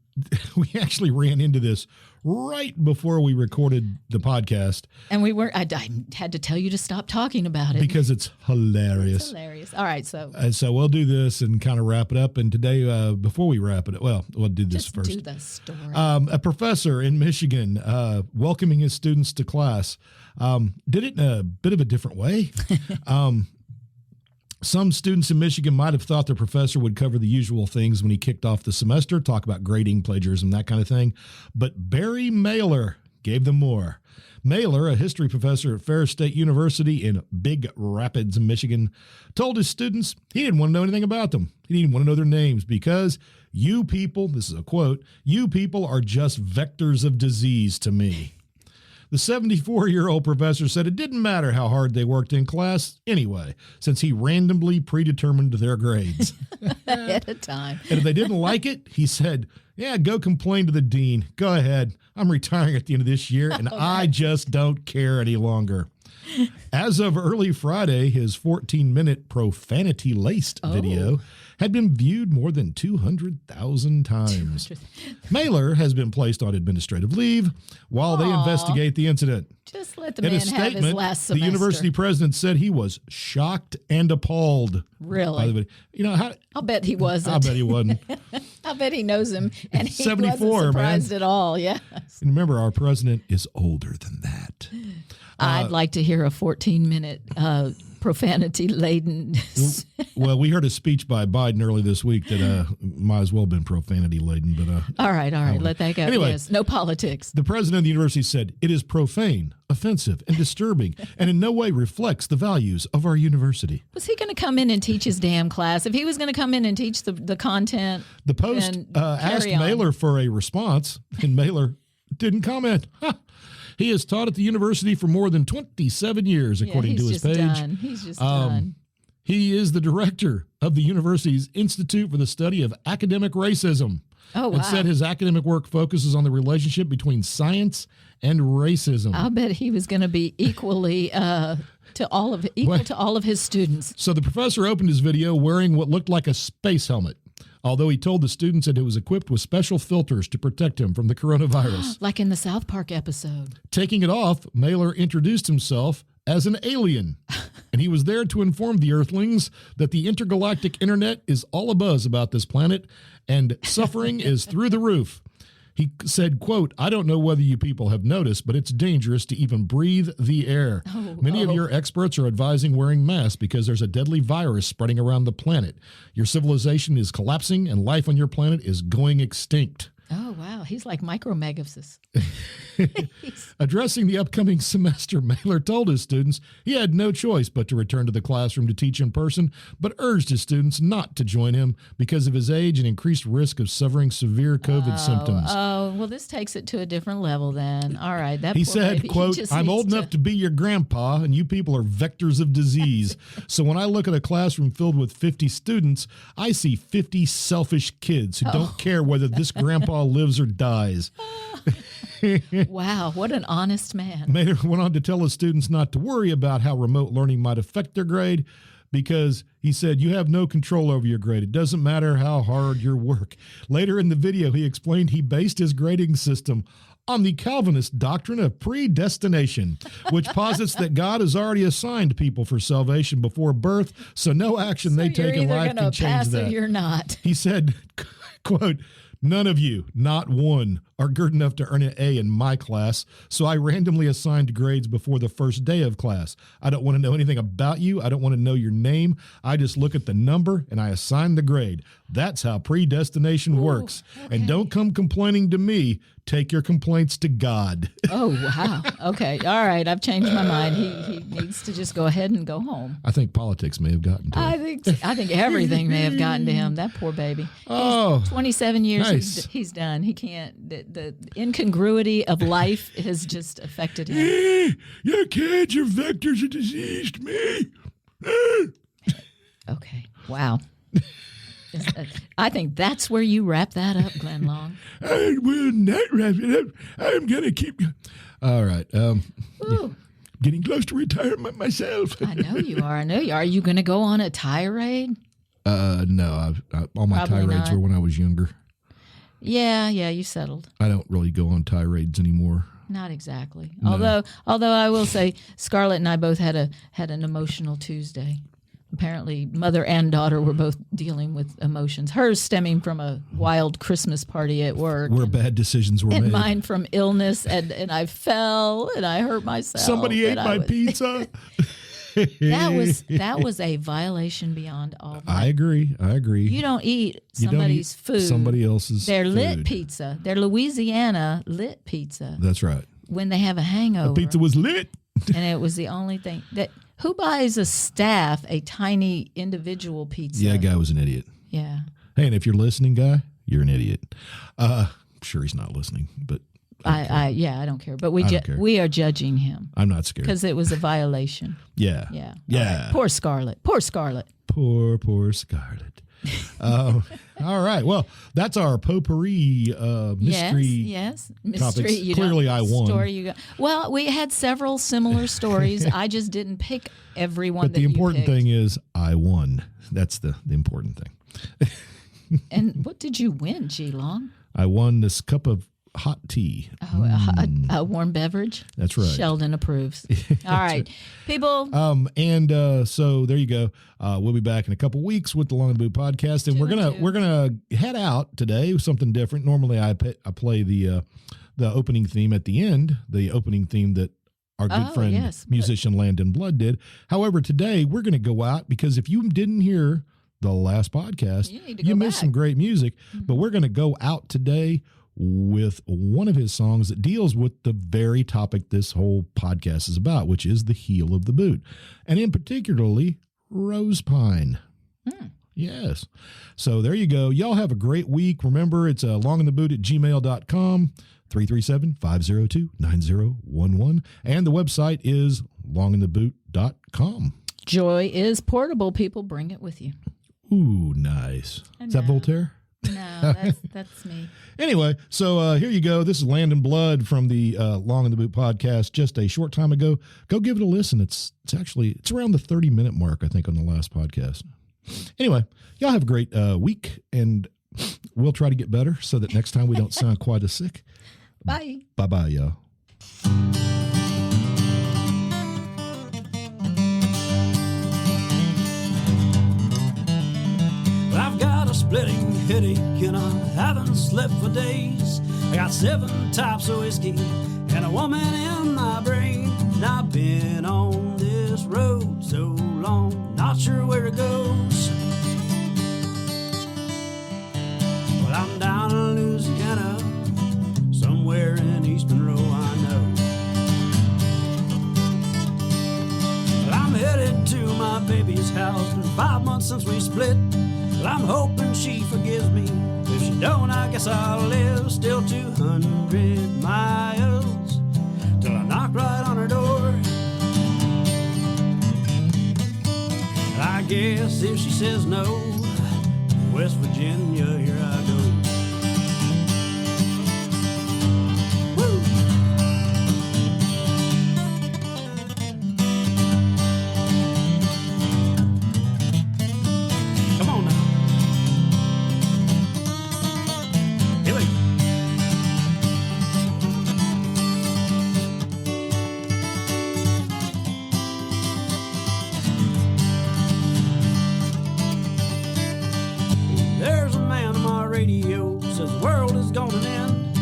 S1: ran into this right before we recorded the podcast
S2: And we weren't, I had to tell you to stop talking about it.
S1: because it's hilarious.
S2: It's hilarious. All right, so
S1: And so we'll do this and kind of wrap it up. And today, before we wrap it, we'll do this
S2: just
S1: first.
S2: do the story.
S1: A professor in Michigan welcoming his students to class did it in a bit of a different way. Some students in Michigan might have thought their professor would cover the usual things when he kicked off the semester, talk about grading, plagiarism, that kind of thing. But Barry Mailer gave them more. Mailer, a history professor at Ferris State University in Big Rapids, Michigan, told his students he didn't want to know anything about them. He didn't want to know their names because you people, this is a quote, you people are just vectors of disease to me. The 74-year-old professor said it didn't matter how hard they worked in class anyway, since he randomly predetermined their grades.
S2: At a time.
S1: And if they didn't like it, he said, yeah, go complain to the dean. Go ahead. I'm retiring at the end of this year, and I just don't care any longer. As of early Friday, his 14-minute profanity-laced video had been viewed more than 200,000 times. Mailer has been placed on administrative leave while they investigate the incident.
S2: Just let the
S1: In
S2: man
S1: a
S2: have his
S1: statement,
S2: last
S1: the
S2: semester.
S1: university president said he was shocked and appalled.
S2: Really?
S1: By the video. You know, how,
S2: I'll bet he wasn't.
S1: I bet he wasn't.
S2: I bet he knows him, and he
S1: 74,
S2: wasn't
S1: man.
S2: surprised at all. Yeah.
S1: And remember, our president is older than that.
S2: I'd like to hear a 14-minute profanity-laden.
S1: Well, we heard a speech by Biden early this week that might as well have been profanity-laden. But
S2: All right. Let that go.
S1: Anyway.
S2: Yes, no politics.
S1: the president of the university said, it is profane, offensive, and disturbing, and in no way reflects the values of our university.
S2: Was he going to come in and teach his damn class? If he was going to come in and teach the content,
S1: The Post
S2: then
S1: asked
S2: carry on.
S1: Mailer for a response, and Mailer didn't comment. He has taught at the university for more than 27 years, according to his page.
S2: Done. He's just done.
S1: He is the director of the university's Institute for the Study of Academic Racism.
S2: Oh, wow.
S1: And said his academic work focuses on the relationship between science and racism.
S2: I'll bet he was going to be equally to all of his students.
S1: So the professor opened his video wearing what looked like a space helmet, although he told the students that it was equipped with special filters to protect him from the coronavirus.
S2: Like in the South Park episode.
S1: Taking it off, Mailer introduced himself as an alien, and he was there to inform the Earthlings that the intergalactic internet is all abuzz about this planet, and suffering is through the roof. He said, quote, I don't know whether you people have noticed, but it's dangerous to even breathe the air. Many of your experts are advising wearing masks because there's a deadly virus spreading around the planet. Your civilization is collapsing and life on your planet is going extinct.
S2: Oh, wow. He's like Micromegasis.
S1: Addressing the upcoming semester, Mailer told his students he had no choice but to return to the classroom to teach in person, but urged his students not to join him because of his age and increased risk of suffering severe COVID symptoms.
S2: Oh, well, this takes it to a different level then. All right. That
S1: He
S2: poor
S1: said,
S2: baby,
S1: quote,
S2: just
S1: I'm
S2: needs
S1: old enough to be your grandpa, and you people are vectors of disease. So when I look at a classroom filled with 50 students, I see 50 selfish kids who don't care whether this grandpa lives or dies.
S2: Wow, what an honest man.
S1: Mayer went on to tell his students not to worry about how remote learning might affect their grade because he said, you have no control over your grade. It doesn't matter how hard your work. Later in the video, he explained he based his grading system on the Calvinist doctrine of predestination, which posits that God has already assigned people for salvation before birth, so no action they take in life can change
S2: pass
S1: that.
S2: Or you're not.
S1: He said, quote, none of you, not one, are good enough to earn an A in my class, so I randomly assigned grades before the first day of class. I don't want to know anything about you. I don't want to know your name. I just look at the number and I assign the grade. That's how predestination works.
S2: Okay.
S1: And don't come complaining to me. Take your complaints to God.
S2: Oh, wow. Okay. All right. I've changed my mind. He needs to just go ahead and go home.
S1: I think politics may have gotten to him.
S2: I think everything may have gotten to him. That poor baby.
S1: Oh,
S2: 27 years
S1: nice.
S2: he's done. He can't. The incongruity of life has just affected him.
S1: Your kids are vectors of disease to me.
S2: Okay. Wow. I think that's where you wrap that up, Glenn Long.
S1: I will not wrap it up. I'm going to keep. All right.
S2: Ooh.
S1: Getting close to retirement myself.
S2: I know you are. I know you are. Are you going to go on a tirade?
S1: No. All my
S2: Probably
S1: tirades
S2: not.
S1: were when I was younger.
S2: Yeah, you settled.
S1: I don't really go on tirades anymore.
S2: Not exactly.
S1: No.
S2: Although I will say, Scarlett and I both had an emotional Tuesday. Apparently, mother and daughter were both dealing with emotions. Hers stemming from a wild Christmas party at work.
S1: Where bad decisions were
S2: and
S1: made.
S2: mine from illness, and I fell and I hurt myself.
S1: Somebody ate
S2: and
S1: my pizza.
S2: That was a violation beyond all.
S1: I agree.
S2: You don't eat
S1: You don't
S2: somebody's
S1: eat
S2: food.
S1: somebody else's
S2: Their
S1: food.
S2: lit pizza. Their Louisiana lit pizza.
S1: That's right.
S2: When they have a hangover.
S1: The pizza was lit.
S2: And it was the only thing that. Who buys a staff a tiny individual pizza?
S1: Yeah, guy was an idiot.
S2: Yeah.
S1: Hey, and if you're listening, guy, you're an idiot. I'm sure he's not listening, but
S2: I don't care. But
S1: I don't care.
S2: we are judging him
S1: I'm not scared.
S2: because it was a violation.
S1: Yeah.
S2: Yeah.
S1: Yeah.
S2: All right. Poor Scarlett. Poor Scarlett.
S1: Poor Scarlett. All right. Well, that's our potpourri mystery.
S2: Yes. Mystery.
S1: topics.
S2: You
S1: Clearly
S2: don't-
S1: I won.
S2: Story you got. Well, we had several similar stories. I just didn't pick everyone.
S1: But the important thing is I won. That's the important thing.
S2: And what did you win, G Long?
S1: I won this cup of hot tea.
S2: A warm beverage.
S1: That's right.
S2: Sheldon approves. All right, people.
S1: So there you go. We'll be back in a couple weeks with the Long and Boot podcast, and we're gonna head out today with something different. Normally, I play the opening theme at the end, the opening theme that our good friend musician Landon Blood did. However, today we're gonna go out because if you didn't hear the last podcast, you missed some great music. Mm-hmm. But we're gonna go out today with one of his songs that deals with the very topic this whole podcast is about, which is the heel of the boot, and in particularly Rose Pine. Yes. So there you go. Y'all have a great week. Remember, it's longintheboot@gmail.com, 337-502-9011, and the website is longintheboot.com.
S2: Joy is portable. People, bring it with you.
S1: Ooh, nice. Is that Voltaire?
S2: No, that's me.
S1: Anyway, so here you go. This is Landon Blood from the Long in the Boot podcast just a short time ago. Go give it a listen. It's around the 30-minute mark, I think, on the last podcast. Anyway, y'all have a great week, and we'll try to get better so that next time we don't sound quite as sick.
S2: Bye.
S1: Bye-bye, y'all.
S6: I've got a splitting headache and I haven't slept for days. I got 7 types of whiskey and a woman in my brain. And I've been on this road so long, not sure where it goes. Well, I'm down in Louisiana to my baby's house. Been 5 months since we split, but I'm hoping she forgives me. If she don't, I guess I'll live still 200 miles till I knock right on her door. I guess if she says no, West Virginia, here I go. Woo! Come on now. Here we go. There's a man on my radio says the world is gonna end,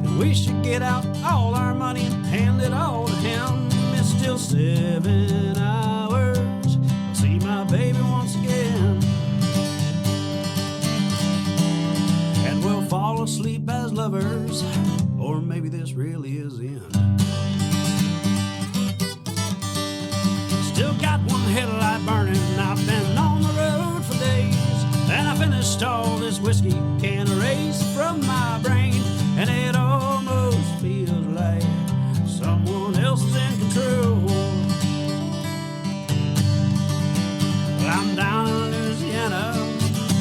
S6: and we should get out all our money and hand it all to him. It's still 7 hours. I'll see my baby once again, and we'll fall asleep as lovers, or maybe this really is the end. Still got one headlight burning. I've been on the road for days, and I finished all this whiskey, can't erase from my brain, and it almost feels like someone else is in control. Well, I'm down in Louisiana,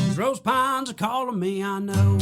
S6: these rose pines are calling me, I know.